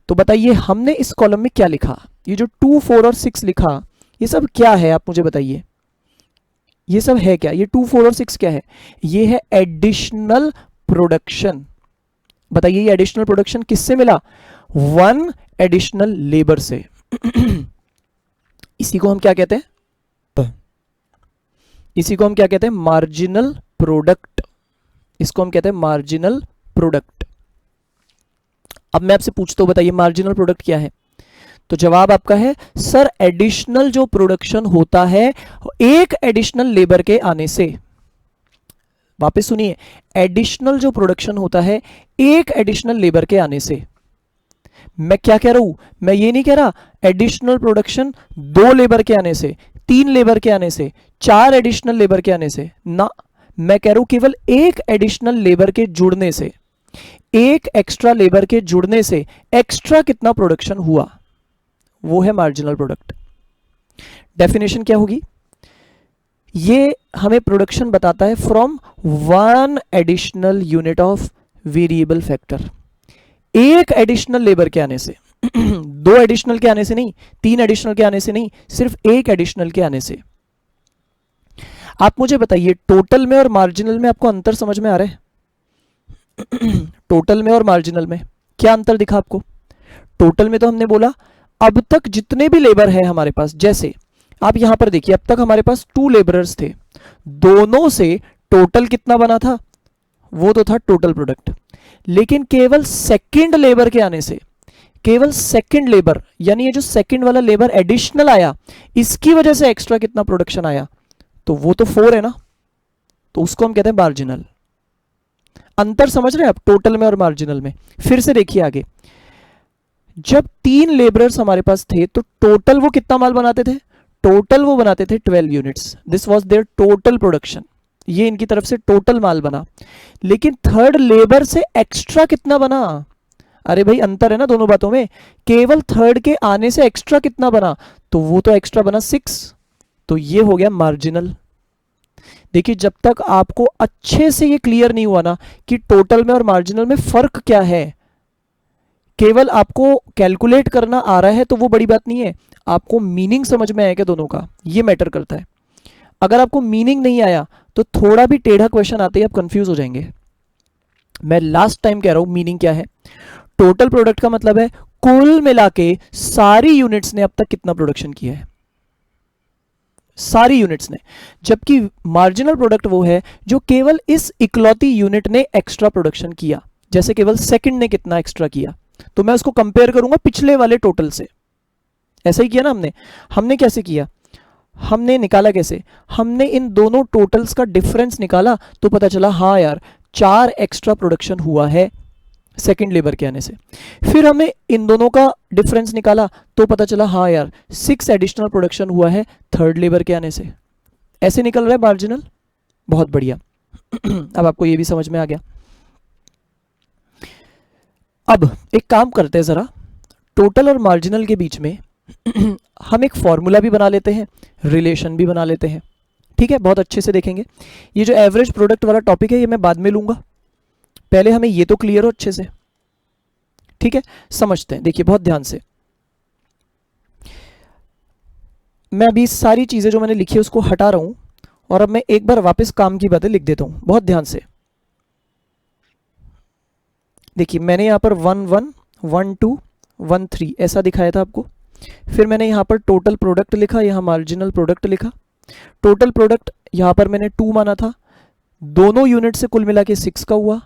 तो बताइए हमने इस कॉलम में क्या लिखा, ये जो 2, 4 और 6 लिखा ये सब क्या है, आप मुझे बताइए ये सब है क्या, ये 2, 4 और 6 क्या है, ये है एडिशनल प्रोडक्शन। बताइए ये एडिशनल प्रोडक्शन किससे मिला, 1 एडिशनल लेबर से। इसी को हम क्या कहते हैं, इसी को हम क्या कहते हैं, मार्जिनल प्रोडक्ट, इसको हम कहते हैं मार्जिनल प्रोडक्ट। अब मैं आपसे पूछता हूं बताइए मार्जिनल प्रोडक्ट क्या है, तो जवाब आपका है सर एडिशनल जो प्रोडक्शन होता है एक एडिशनल लेबर के आने से। वापस सुनिए, एडिशनल जो प्रोडक्शन होता है एक एडिशनल लेबर के आने से। मैं क्या कह रहा हूं, मैं ये नहीं कह रहा एडिशनल प्रोडक्शन 2 लेबर के आने से, 3 लेबर के आने से, 4 एडिशनल लेबर के आने से ना, मैं कह रहा हूं केवल एक एडिशनल लेबर के जुड़ने से, एक एक्स्ट्रा लेबर के जुड़ने से एक्स्ट्रा कितना प्रोडक्शन हुआ, वो है मार्जिनल प्रोडक्ट। डेफिनेशन क्या होगी, ये हमें प्रोडक्शन बताता है from 1 additional unit of variable factor, एक एडिशनल लेबर के आने से, 2 एडिशनल के आने से नहीं, 3 एडिशनल के आने से नहीं, सिर्फ एक एडिशनल के आने से। आप मुझे बताइए टोटल में और मार्जिनल में आपको अंतर समझ में आ रहा है, टोटल में और मार्जिनल में क्या अंतर दिखा आपको। टोटल में तो हमने बोला अब तक जितने भी लेबर है हमारे पास, जैसे आप यहां पर देखिए अब तक हमारे पास 2 लेबरर्स थे, दोनों से टोटल कितना बना था, वो तो था टोटल प्रोडक्ट। लेकिन केवल सेकंड लेबर के आने से, केवल सेकंड लेबर यानी ये जो सेकंड वाला लेबर एडिशनल आया, इसकी वजह से एक्स्ट्रा कितना प्रोडक्शन आया, तो वो तो 4 है ना, तो उसको हम कहते हैं मार्जिनल। अंतर समझ रहे हैं आप टोटल में और मार्जिनल में? फिर से देखिए आगे, जब 3 लेबरर्स हमारे पास थे तो टोटल वो कितना माल बनाते थे? टोटल वो बनाते थे 12 units, this was their total production, ये इनकी तरफ से टोटल माल बना। लेकिन थर्ड लेबर से एक्स्ट्रा कितना बना? अरे भाई अंतर है ना दोनों बातों में, केवल थर्ड के आने से एक्स्ट्रा कितना बना? तो वो तो एक्स्ट्रा बना 6, तो ये हो गया मार्जिनल। देखिए जब तक आपको अच्छे से ये क्लियर नहीं हुआ ना कि टोटल में और मार्जिनल में फर्क क्या है, केवल आपको कैलकुलेट करना आ रहा है तो वो बड़ी बात नहीं है, आपको मीनिंग समझ में आएगा दोनों का, ये मैटर करता है। अगर आपको मीनिंग नहीं आया तो थोड़ा भी टेढ़ा क्वेश्चन आते ही आप कंफ्यूज हो जाएंगे। मैं लास्ट टाइम कह रहा हूं मीनिंग क्या है। टोटल प्रोडक्ट का मतलब है कुल मिला के सारी यूनिट्स ने अब तक कितना प्रोडक्शन किया है, सारी यूनिट्स ने। जबकि मार्जिनल प्रोडक्ट वो है जो केवल इस इकलौती यूनिट ने एक्स्ट्रा प्रोडक्शन किया, जैसे केवल सेकंड ने कितना एक्स्ट्रा किया, तो मैं उसको कंपेयर करूंगा पिछले वाले टोटल से। ऐसा ही किया ना हमने कैसे किया, हमने निकाला कैसे, हमने इन दोनों टोटल्स का डिफरेंस निकाला तो पता चला हाँ यार 4 एक्स्ट्रा प्रोडक्शन हुआ है सेकंड लेबर के आने से। फिर हमने इन दोनों का डिफरेंस निकाला तो पता चला हाँ यार 6 एडिशनल प्रोडक्शन हुआ है थर्ड लेबर के आने से। ऐसे निकल रहा है मार्जिनल, बहुत बढ़िया। अब आपको ये भी समझ में आ गया। अब एक काम करते हैं जरा, टोटल और मार्जिनल के बीच में हम एक फॉर्मूला भी बना लेते हैं, रिलेशन भी बना लेते हैं, ठीक है? बहुत अच्छे से देखेंगे। ये जो एवरेज प्रोडक्ट वाला टॉपिक है ये मैं बाद में लूंगा, पहले हमें ये तो क्लियर हो अच्छे से, ठीक है? समझते हैं, देखिए बहुत ध्यान से। मैं अभी सारी चीजें जो मैंने लिखी है उसको हटा रहा हूं और अब मैं एक बार वापस काम की बातें लिख देता हूं, बहुत ध्यान से। देखिए मैंने यहां पर 1 1 1 2 1 3 ऐसा दिखाया था आपको। फिर मैंने यहां पर टोटल प्रोडक्ट लिखा, यहां मार्जिनल प्रोडक्ट लिखा। टोटल प्रोडक्ट यहां पर मैंने 2 माना था, दोनों यूनिट से कुल मिला के 6 का हुआ,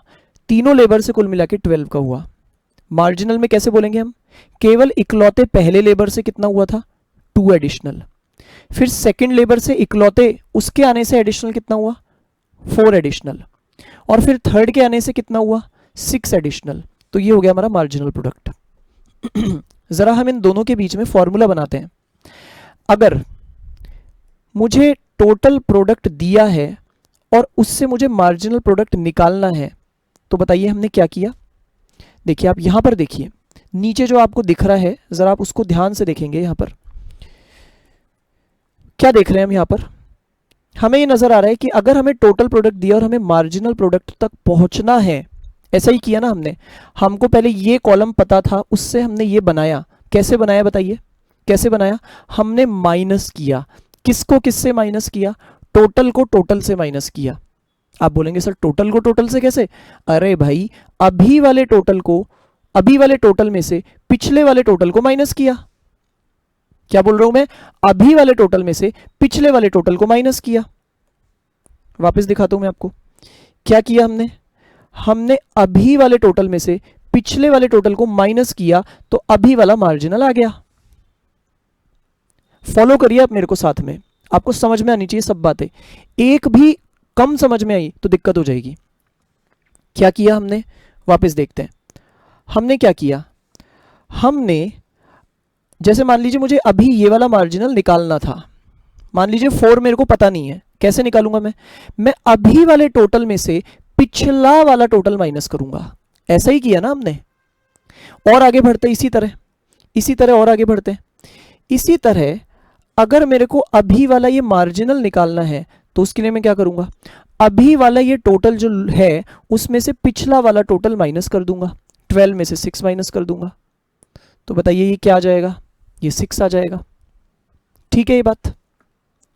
तीनों लेबर से कुल मिला के 12 का हुआ। मार्जिनल में कैसे बोलेंगे हम, केवल इकलौते पहले लेबर से कितना हुआ था 2 एडिशनल, फिर सेकंड लेबर से इकलौते उसके आने से एडिशनल कितना हुआ 4 एडिशनल, और फिर थर्ड के आने से कितना हुआ 6 एडिशनल। तो ये हो गया हमारा मार्जिनल प्रोडक्ट। जरा हम इन दोनों के बीच में फॉर्मूला बनाते हैं। अगर मुझे टोटल प्रोडक्ट दिया है और उससे मुझे मार्जिनल प्रोडक्ट निकालना है तो बताइए हमने क्या किया। देखिए आप यहां पर देखिए, नीचे जो आपको दिख रहा है जरा आप उसको ध्यान से देखेंगे। यहां पर क्या देख रहे हैं हम, यहां पर हमें ये नजर आ रहा है कि अगर हमें टोटल प्रोडक्ट दिया और हमें मार्जिनल प्रोडक्ट तक पहुंचना है, ऐसा ही किया ना हमने, हमको पहले ये कॉलम पता था, उससे हमने ये बनाया। कैसे बनाया बताइए, कैसे बनाया? हमने माइनस किया, किसको किससे माइनस किया? टोटल को टोटल से माइनस किया। आप बोलेंगे सर टोटल को टोटल से कैसे? अरे भाई अभी वाले टोटल को अभी वाले टोटल में से पिछले वाले टोटल को माइनस किया। क्या बोल रहा हूं मैं? अभी वाले टोटल में से पिछले वाले टोटल को माइनस किया। वापस दिखाता हूं मैं आपको, क्या किया हमने? हमने अभी वाले टोटल में से पिछले वाले टोटल को माइनस किया तो अभी वाला मार्जिनल आ गया। फॉलो करिए आप मेरे को, साथ में आपको समझ में आनी चाहिए सब बातें। एक भी कम समझ में आई तो दिक्कत हो जाएगी। क्या किया हमने, वापस देखते हैं। हमने क्या किया, हमने जैसे मान लीजिए मुझे अभी ये वाला मार्जिनल निकालना था, मान लीजिए 4 मेरे को पता नहीं है, कैसे निकालूंगा मैं अभी वाले टोटल में से पिछला वाला टोटल माइनस करूंगा। ऐसा ही किया ना हमने। और आगे बढ़ते इसी तरह और आगे बढ़ते हैं। इसी तरह अगर मेरे को अभी वाला ये मार्जिनल निकालना है तो उसके लिए मैं क्या करूंगा, अभी वाला ये टोटल जो है उसमें से पिछला वाला टोटल माइनस कर दूंगा, 12 में से 6 माइनस कर दूंगा। तो बताइए ये क्या आ जाएगा, ये 6 आ जाएगा। ठीक है, ये बात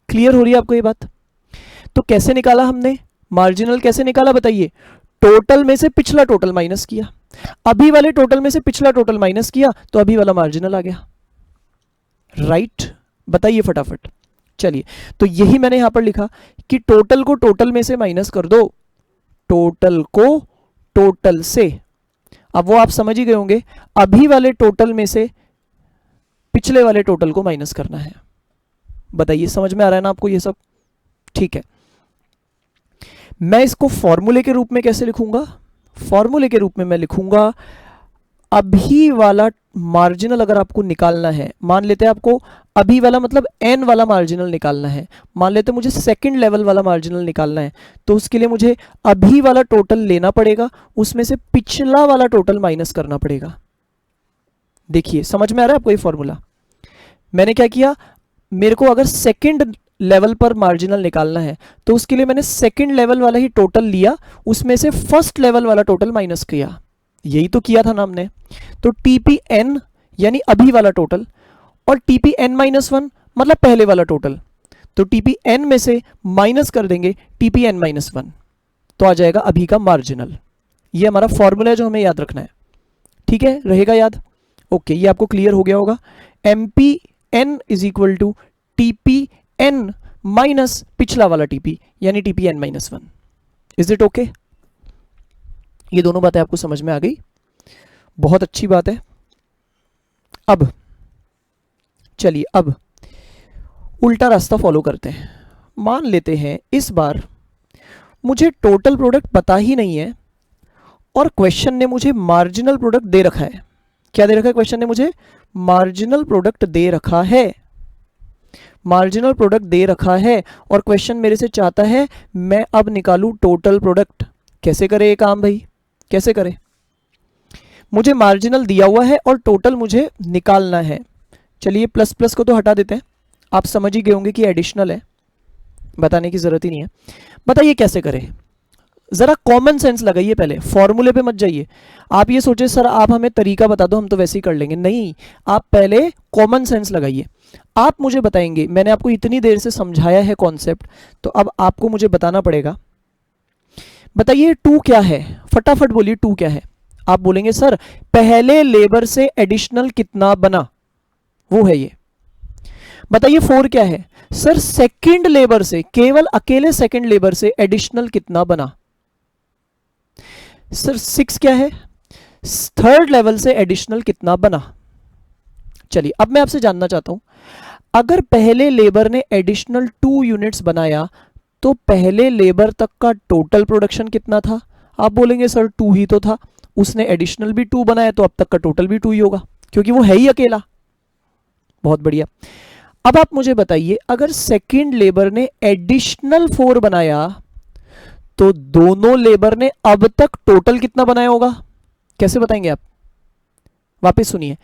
क्लियर हो रही है आपको ये बात? तो कैसे निकाला हमने मार्जिनल, कैसे निकाला बताइए? टोटल में से पिछला टोटल माइनस किया, अभी वाले टोटल में से पिछला टोटल माइनस किया तो अभी वाला मार्जिनल आ गया। राइट, बताइए फटाफट। चलिए, तो यही मैंने यहां पर लिखा कि टोटल को टोटल में से माइनस कर दो, टोटल को टोटल से। अब वो आप समझ ही गए होंगे, अभी वाले टोटल में से पिछले वाले टोटल को माइनस करना है। बताइए समझ में आ रहा है ना आपको ये सब? ठीक है, मैं इसको फॉर्मूले के रूप में कैसे लिखूंगा? फॉर्मूले के रूप में मैं लिखूंगा अभी वाला मार्जिनल। अगर आपको निकालना है, मान लेते हैं आपको अभी वाला मतलब एन वाला मार्जिनल निकालना है, मान लेते हैं मुझे सेकंड लेवल वाला मार्जिनल निकालना है, तो उसके लिए मुझे अभी वाला टोटल लेना पड़ेगा, उसमें से पिछला वाला टोटल माइनस करना पड़ेगा। देखिए समझ में आ रहा है आपको ये फॉर्मूला? मैंने क्या किया, मेरे को अगर सेकंड लेवल पर मार्जिनल निकालना है तो उसके लिए मैंने सेकंड लेवल वाला ही टोटल लिया, उसमें से फर्स्ट लेवल वाला टोटल माइनस किया। यही तो किया था ना हमने। तो TPN यानी अभी वाला टोटल और TPN-1 मतलब पहले वाला टोटल, तो TPN में से माइनस कर देंगे TPN-1, तो आ जाएगा अभी का मार्जिनल। ये हमारा फॉर्मूला है जो हमें याद रखना है। ठीक है, रहेगा याद? ओके, ये आपको क्लियर हो गया होगा। MPN is equal to TPN minus पिछला वाला TP यानी TPN-1। Is it okay? ये दोनों बातें आपको समझ में आ गई? बहुत अच्छी बात है। अब चलिए अब उल्टा रास्ता फॉलो करते हैं। मान लेते हैं इस बार मुझे टोटल प्रोडक्ट पता ही नहीं है और क्वेश्चन ने मुझे मार्जिनल प्रोडक्ट दे रखा है। क्या दे रखा है? क्वेश्चन ने मुझे मार्जिनल प्रोडक्ट दे रखा है, मार्जिनल प्रोडक्ट दे रखा है और क्वेश्चन मेरे से चाहता है मैं अब निकालूं टोटल प्रोडक्ट। कैसे करे ये काम भाई, कैसे करे? मुझे मार्जिनल दिया हुआ है और टोटल मुझे निकालना है। चलिए प्लस प्लस को तो हटा देते हैं, आप समझ ही गए होंगे कि एडिशनल है, बताने की जरूरत ही नहीं है। बताइए कैसे करें? जरा कॉमन सेंस लगाइए, पहले फॉर्मूले पे मत जाइए। आप ये सोचे सर आप हमें तरीका बता दो हम तो वैसे ही कर लेंगे, नहीं, आप पहले कॉमन सेंस लगाइए। आप मुझे बताएंगे, मैंने आपको इतनी देर से समझाया है कॉन्सेप्ट, तो अब आपको मुझे बताना पड़ेगा। बताइए टू क्या है, फटाफट बोलिए टू क्या है। आप बोलेंगे सर पहले लेबर से एडिशनल कितना बना, वो है ये। बताइए फोर क्या है? सर सेकंड लेबर से, केवल अकेले सेकंड लेबर से एडिशनल कितना बना। सर सिक्स क्या है? थर्ड लेवल से एडिशनल कितना बना। चलिए अब मैं आपसे जानना चाहता हूं, अगर पहले लेबर ने एडिशनल 2 यूनिट्स बनाया तो पहले लेबर तक का टोटल प्रोडक्शन कितना था? आप बोलेंगे सर 2 ही तो था, उसने एडिशनल भी 2 बनाया तो अब तक का टोटल भी 2 ही होगा क्योंकि वो है ही अकेला। बहुत बढ़िया। अब आप मुझे बताइए अगर सेकंड लेबर ने एडिशनल 4 बनाया तो दोनों लेबर ने अब तक टोटल कितना बनाया होगा? कैसे बताएंगे आप? वापस सुनिए,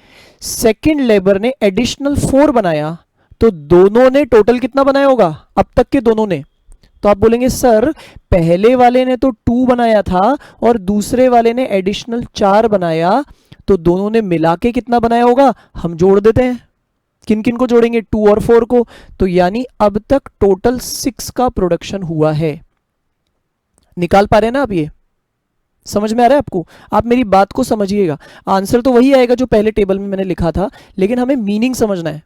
सेकंड लेबर ने एडिशनल 4 बनाया तो दोनों ने टोटल कितना बनाया होगा अब तक के दोनों ने? तो आप बोलेंगे सर पहले वाले ने तो 2 बनाया था और दूसरे वाले ने एडिशनल 4 बनाया, तो दोनों ने मिला के कितना बनाया होगा? हम जोड़ देते हैं। किन किन को जोड़ेंगे? 2 और 4 को। तो यानी अब तक टोटल 6 का प्रोडक्शन हुआ है। निकाल पा रहे हैं ना आप? ये समझ में आ रहा है आपको? आप मेरी बात को समझिएगा। आंसर तो वही आएगा जो पहले टेबल में मैंने लिखा था, लेकिन हमें मीनिंग समझना है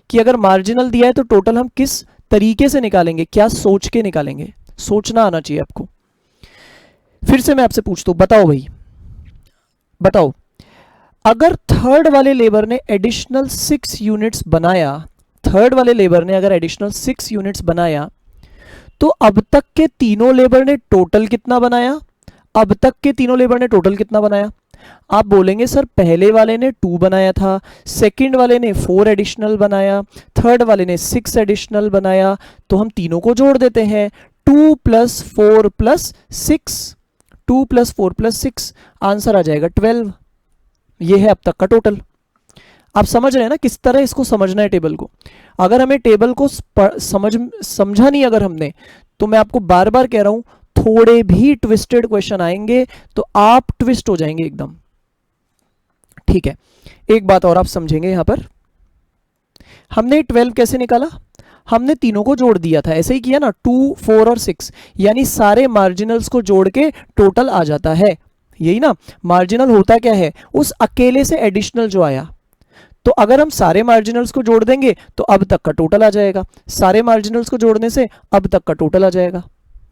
कि अगर मार्जिनल दिया है तो टोटल हम किस तरीके से निकालेंगे, क्या सोच के निकालेंगे। सोचना आना चाहिए आपको। फिर से मैं आपसे पूछता हूं, बताओ भाई, बताओ अगर थर्ड वाले लेबर ने एडिशनल 6 यूनिट्स बनाया, थर्ड वाले लेबर ने अगर एडिशनल 6 यूनिट्स बनाया तो अब तक के तीनों लेबर ने टोटल कितना बनाया? अब तक के तीनों लेबर ने टोटल कितना बनाया? आप बोलेंगे सर पहले वाले ने 2 बनाया था, सेकंड वाले ने 4 एडिशनल बनाया, थर्ड वाले ने 6 एडिशनल बनाया, तो हम तीनों को जोड़ देते हैं। 2 + 4 + 6, 2 + 4 + 6, आंसर आ जाएगा 12। ये है अब तक का टोटल। आप समझ रहे हैं ना किस तरह इसको समझना है टेबल को। अगर हमें टेबल को समझा नहीं अगर हमने, तो मैं आपको बार बार कह रहा हूं थोड़े भी ट्विस्टेड क्वेश्चन आएंगे तो आप ट्विस्ट हो जाएंगे एकदम। ठीक है, एक बात और आप समझेंगे यहां पर, हमने 12 कैसे निकाला? हमने तीनों को जोड़ दिया था, ऐसे ही किया ना, 2, 4 और 6, यानी सारे मार्जिनल्स को जोड़ के टोटल आ जाता है। यही ना, मार्जिनल होता क्या है? उस अकेले से एडिशनल जो आया। तो अगर हम सारे मार्जिनल्स को जोड़ देंगे तो अब तक का टोटल आ जाएगा, सारे मार्जिनल्स को जोड़ने से अब तक का टोटल आ जाएगा।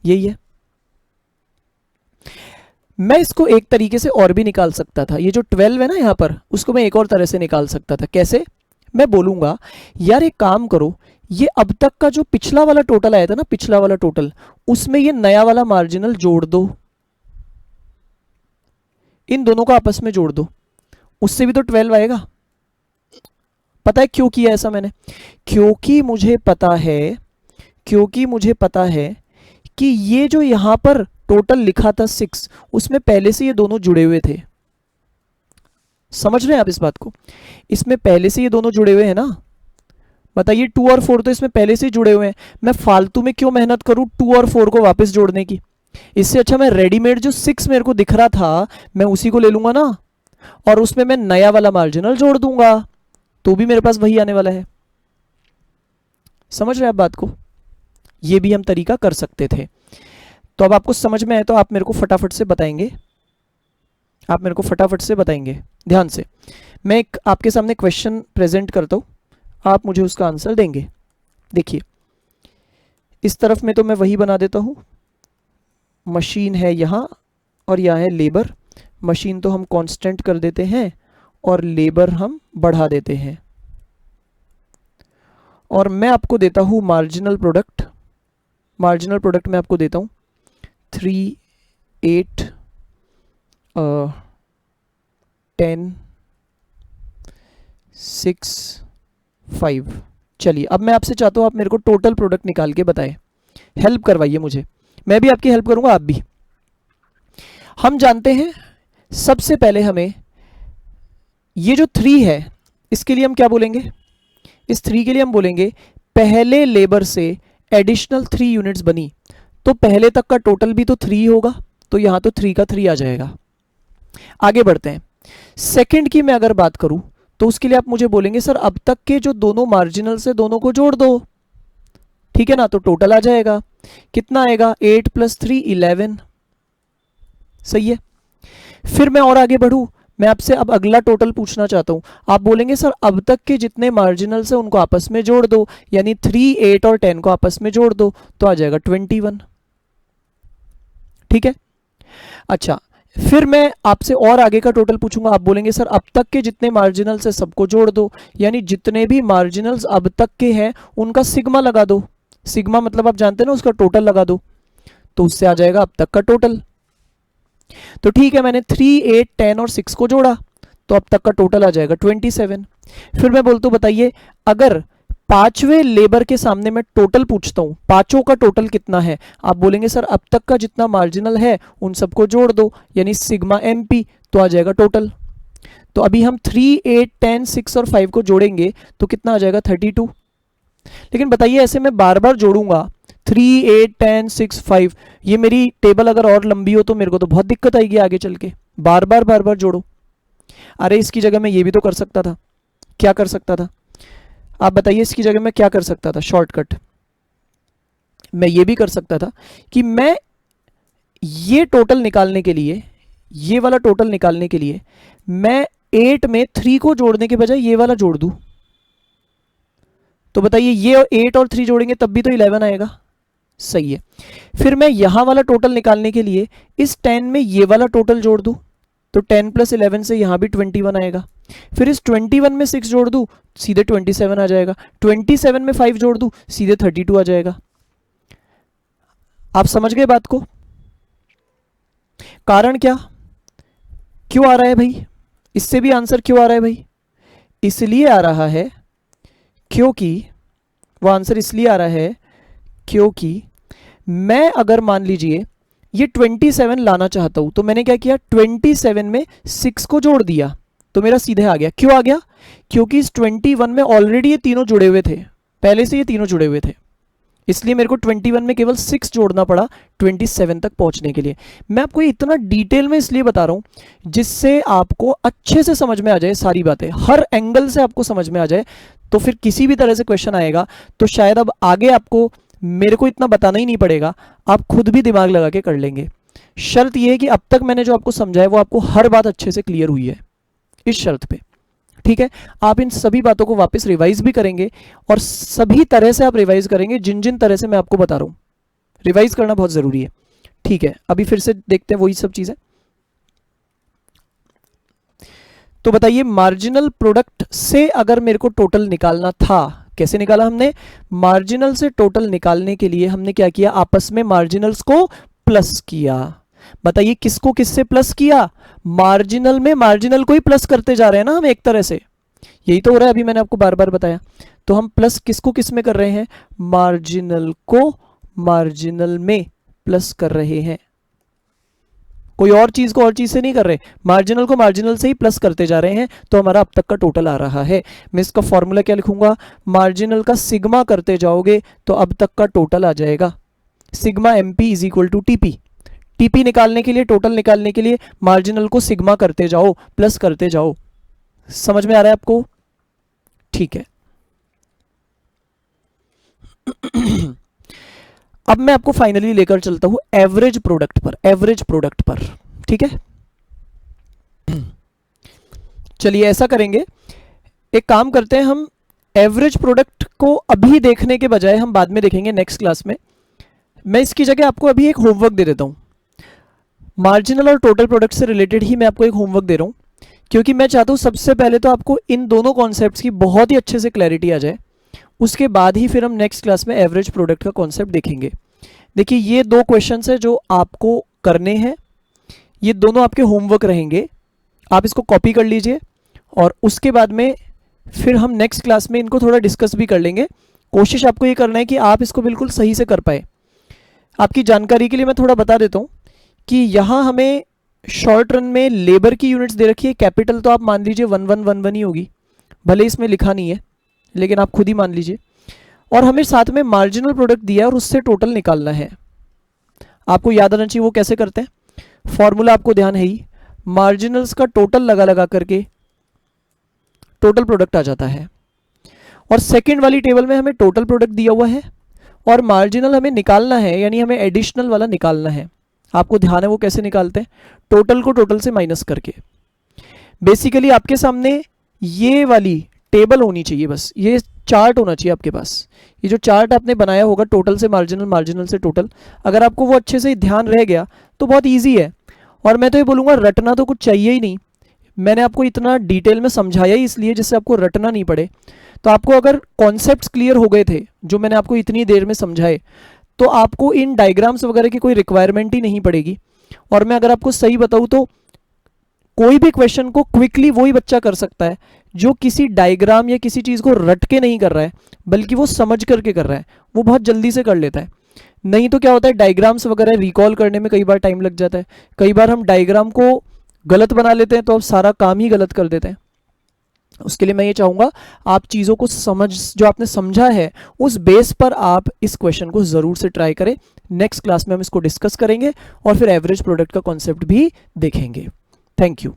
यही है। मैं इसको एक तरीके से और भी निकाल सकता था, ये जो 12 है ना यहां पर, उसको मैं एक और तरह से निकाल सकता था। कैसे? मैं बोलूंगा यार एक काम करो, ये अब तक का जो पिछला वाला टोटल आया था ना, पिछला वाला टोटल, उसमें ये नया वाला मार्जिनल जोड़ दो। इन दोनों को आपस में जोड़ दो, उससे भी तो 12 आएगा। पता है क्यों किया ऐसा मैंने? क्योंकि मुझे पता है कि ये जो यहां पर टोटल लिखा था 6, उसमें पहले से ये दोनों जुड़े हुए थे। समझ रहे हैं आप इस बात को? इसमें पहले से ये दोनों जुड़े हुए हैं ना। बताइए 2 और 4 तो इसमें पहले से ही जुड़े हुए हैं, मैं फालतू में क्यों मेहनत करूं 2 और 4 को वापस जोड़ने की? इससे अच्छा मैं रेडीमेड जो 6 मेरे को दिख रहा था मैं उसी को ले लूंगा ना, और उसमें मैं नया वाला मार्जिनल जोड़ दूंगा, तो भी मेरे पास वही आने वाला है। समझ रहे हैं आप बात को? ये भी हम तरीका कर सकते थे। तो अब आपको समझ में आए तो आप मेरे को फटाफट से बताएंगे, ध्यान से। मैं एक आपके सामने क्वेश्चन प्रेजेंट करता हूं, आप मुझे उसका आंसर देंगे। देखिए इस तरफ में तो मैं वही बना देता हूं, मशीन है यहाँ और यहाँ है लेबर। मशीन तो हम कांस्टेंट कर देते हैं और लेबर हम बढ़ा देते हैं, और मैं आपको देता हूं मार्जिनल प्रोडक्ट मैं आपको देता हूं 3, 8, 10, 6, 5। चलिए अब मैं आपसे चाहता हूं आप मेरे को टोटल प्रोडक्ट निकाल के बताएं, हेल्प करवाइए मुझे, मैं भी आपकी हेल्प करूंगा, आप भी। हम जानते हैं सबसे पहले हमें ये जो 3 है इसके लिए हम क्या बोलेंगे? इस 3 के लिए हम बोलेंगे पहले लेबर से एडिशनल 3 यूनिट्स बनी, तो पहले तक का टोटल भी तो 3 होगा, तो यहां तो 3 का 3 आ जाएगा। आगे बढ़ते हैं। सेकंड की मैं अगर बात करूं तो उसके लिए आप मुझे बोलेंगे सर अब तक के जो दोनों मार्जिनल से दोनों को जोड़ दो, ठीक है ना, तो टोटल आ जाएगा। कितना आएगा? 8 + 3 11। सही है। फिर मैं और आगे बढ़ूं, मैं आपसे अब अगला टोटल पूछना चाहता हूं। आप बोलेंगे सर अब तक के जितने मार्जिनल्स हैं उनको आपस में जोड़ दो, यानी 3, 8 और 10 को आपस में जोड़ दो, तो आ जाएगा 21। ठीक है। अच्छा फिर मैं आपसे और आगे का टोटल पूछूंगा, आप बोलेंगे सर अब तक के जितने मार्जिनल्स हैं सबको जोड़ दो, यानी जितने भी मार्जिनल्स अब तक के हैं उनका सिग्मा लगा दो। सिग्मा मतलब आप जानते हैं ना, उसका टोटल लगा दो, तो उससे आ जाएगा अब तक का टोटल। तो ठीक है, मैंने 3, 8, 10 और 6 को जोड़ा, तो अब तक का टोटल आ जाएगा 27। फिर मैं बोलता हूं बताइए अगर पांचवें लेबर के सामने मैं टोटल पूछता हूं, पांचों का टोटल कितना है? आप बोलेंगे सर अब तक का जितना मार्जिनल है उन सबको जोड़ दो, यानी सिग्मा MP, तो आ जाएगा टोटल। तो अभी हम 3, 8, 10, 6 और 5 को जोड़ेंगे तो कितना आ जाएगा? 32। लेकिन बताइए ऐसे मैं बार बार जोड़ूंगा 3, 8, 10, 6, 5, ये मेरी टेबल अगर और लंबी हो तो मेरे को तो बहुत दिक्कत आएगी आगे चल के, बार बार जोड़ो। अरे इसकी जगह मैं ये भी तो कर सकता था। क्या कर सकता था? आप बताइए इसकी जगह मैं क्या कर सकता था? शॉर्टकट मैं ये भी कर सकता था कि मैं ये टोटल निकालने के लिए, ये वाला टोटल निकालने के लिए मैं 8 में 3 को जोड़ने के बजाय ये वाला जोड़ दूं। तो बताइए ये 8 और 3 जोड़ेंगे तब भी तो 11 आएगा। सही है। फिर मैं यहां वाला टोटल निकालने के लिए इस 10 में ये वाला टोटल जोड़ दूं, तो 10 + 11 से यहां भी 21 आएगा। फिर इस 21 में 6 जोड़ दूं, सीधे 27 आ जाएगा। 27 में 5 जोड़ दूं, सीधे 32 आ जाएगा। आप समझ गए बात को? कारण क्या, क्यों आ रहा है भाई? इससे भी आंसर क्यों आ रहा है भाई? इसलिए आ रहा है क्योंकि वो आंसर इसलिए आ रहा है क्योंकि मैं अगर मान लीजिए ये 27 लाना चाहता हूं, तो मैंने क्या किया? 27 में 6 को जोड़ दिया, तो मेरा सीधे आ गया। क्यों आ गया? क्योंकि इस 21 में ऑलरेडी ये तीनों जुड़े हुए थे, पहले से ये तीनों जुड़े हुए थे, इसलिए मेरे को 21 में केवल 6 जोड़ना पड़ा 27 तक पहुंचने के लिए। मैं आपको ये इतना डिटेल में इसलिए बता रहा हूं जिससे आपको अच्छे से समझ में आ जाए, सारी बातें हर एंगल से आपको समझ में आ जाए, तो फिर किसी भी तरह से क्वेश्चन आएगा तो शायद अब आगे आपको मेरे को इतना बताना ही नहीं पड़ेगा, आप खुद भी दिमाग लगा के कर लेंगे। शर्त यह है कि अब तक मैंने जो आपको समझाया वो आपको हर बात अच्छे से क्लियर हुई है, इस शर्त पे। ठीक है, आप इन सभी बातों को वापस रिवाइज भी करेंगे, और सभी तरह से आप रिवाइज करेंगे जिन जिन तरह से मैं आपको बता रहा हूं। रिवाइज करना बहुत जरूरी है। ठीक है, अभी फिर से देखते हैं वही सब चीजें। तो बताइए मार्जिनल प्रोडक्ट से अगर मेरे को टोटल निकालना था, कैसे निकाला हमने? मार्जिनल से टोटल निकालने के लिए हमने क्या किया? आपस में मार्जिनल्स को प्लस किया। बताइए किसको किससे प्लस किया, मार्जिनल में मार्जिनल को ही प्लस करते जा रहे हैं ना हम एक तरह से, यही तो हो रहा है, अभी मैंने आपको बार बार बताया। तो हम प्लस किसको किस में कर रहे हैं, मार्जिनल को मार्जिनल में प्लस कर रहे हैं, कोई और चीज को और चीज से नहीं कर रहे, मार्जिनल को मार्जिनल से ही प्लस करते जा रहे हैं। तो हमारा अब तक का टोटल आ रहा है। मैं इसका फॉर्मूला क्या लिखूंगा, मार्जिनल का सिग्मा करते जाओगे तो अब तक का टोटल आ जाएगा, sigma MP is equal to TP. TP निकालने के लिए, टोटल निकालने के लिए मार्जिनल को सिग्मा करते जाओ, प्लस करते जाओ। समझ में आ रहा है आपको? ठीक है। अब मैं आपको फाइनली लेकर चलता हूं एवरेज प्रोडक्ट पर, एवरेज प्रोडक्ट पर, ठीक है। चलिए ऐसा करेंगे, एक काम करते हैं, हम एवरेज प्रोडक्ट को अभी देखने के बजाय हम बाद में देखेंगे नेक्स्ट क्लास में। मैं इसकी जगह आपको अभी एक होमवर्क दे देता हूं, मार्जिनल और टोटल प्रोडक्ट से रिलेटेड ही मैं आपको एक होमवर्क दे रहा हूं, क्योंकि मैं चाहता हूं सबसे पहले तो आपको इन दोनों कॉन्सेप्ट्स की बहुत ही अच्छे से क्लैरिटी आ जाए, उसके बाद ही फिर हम नेक्स्ट क्लास में एवरेज प्रोडक्ट का कॉन्सेप्ट देखेंगे। देखिए ये दो क्वेश्चंस है जो आपको करने हैं, ये दोनों आपके होमवर्क रहेंगे, आप इसको कॉपी कर लीजिए और उसके बाद में फिर हम नेक्स्ट क्लास में इनको थोड़ा डिस्कस भी कर लेंगे। कोशिश आपको ये करना है कि आप इसको बिल्कुल सही से कर पाए। आपकी जानकारी के लिए मैं थोड़ा बता देता हूँ कि यहाँ हमें शॉर्ट रन में लेबर की यूनिट्स दे रखी है, कैपिटल तो आप मान लीजिए 1111 ही होगी, भले इसमें लिखा नहीं है लेकिन आप खुद ही मान लीजिए, और हमें साथ में मार्जिनल प्रोडक्ट दिया है और उससे टोटल निकालना है। आपको याद आना चाहिए वो कैसे करते हैं, फॉर्मूला आपको ध्यान है ही, मार्जिनल्स का टोटल लगा लगा करके टोटल प्रोडक्ट आ जाता है। और सेकंड वाली टेबल में हमें टोटल प्रोडक्ट दिया हुआ है और मार्जिनल हमें निकालना है, यानी हमें एडिशनल वाला निकालना है। आपको ध्यान है वो कैसे निकालते हैं, टोटल को टोटल से माइनस करके। बेसिकली आपके सामने ये वाली टेबल होनी चाहिए, बस ये चार्ट होना चाहिए आपके पास, ये जो चार्ट आपने बनाया होगा टोटल से मार्जिनल, मार्जिनल से टोटल, अगर आपको वो अच्छे से ध्यान रह गया तो बहुत ईजी है। और मैं तो ये बोलूँगा रटना तो कुछ चाहिए ही नहीं, मैंने आपको इतना डिटेल में समझाया ही इसलिए जिससे आपको रटना नहीं पड़े। तो आपको अगर कॉन्सेप्ट्स क्लियर हो गए थे जो मैंने आपको इतनी देर में समझाए, तो आपको इन डायग्राम्स वगैरह की कोई रिक्वायरमेंट ही नहीं पड़ेगी। और मैं अगर आपको सही बताऊँ तो कोई भी क्वेश्चन को क्विकली वही बच्चा कर सकता है जो किसी डायग्राम या किसी चीज़ को रट के नहीं कर रहा है, बल्कि वो समझ करके कर रहा है, वो बहुत जल्दी से कर लेता है। नहीं तो क्या होता है, डायग्राम्स वगैरह रिकॉल करने में कई बार टाइम लग जाता है, कई बार हम डायग्राम को गलत बना लेते हैं तो अब सारा काम ही गलत कर देते हैं। उसके लिए मैं ये चाहूँगा आप चीज़ों को समझ, जो आपने समझा है उस बेस पर आप इस क्वेश्चन को ज़रूर से ट्राई करें। नेक्स्ट क्लास में हम इसको डिस्कस करेंगे और फिर एवरेज प्रोडक्ट का कॉन्सेप्ट भी देखेंगे। Thank you.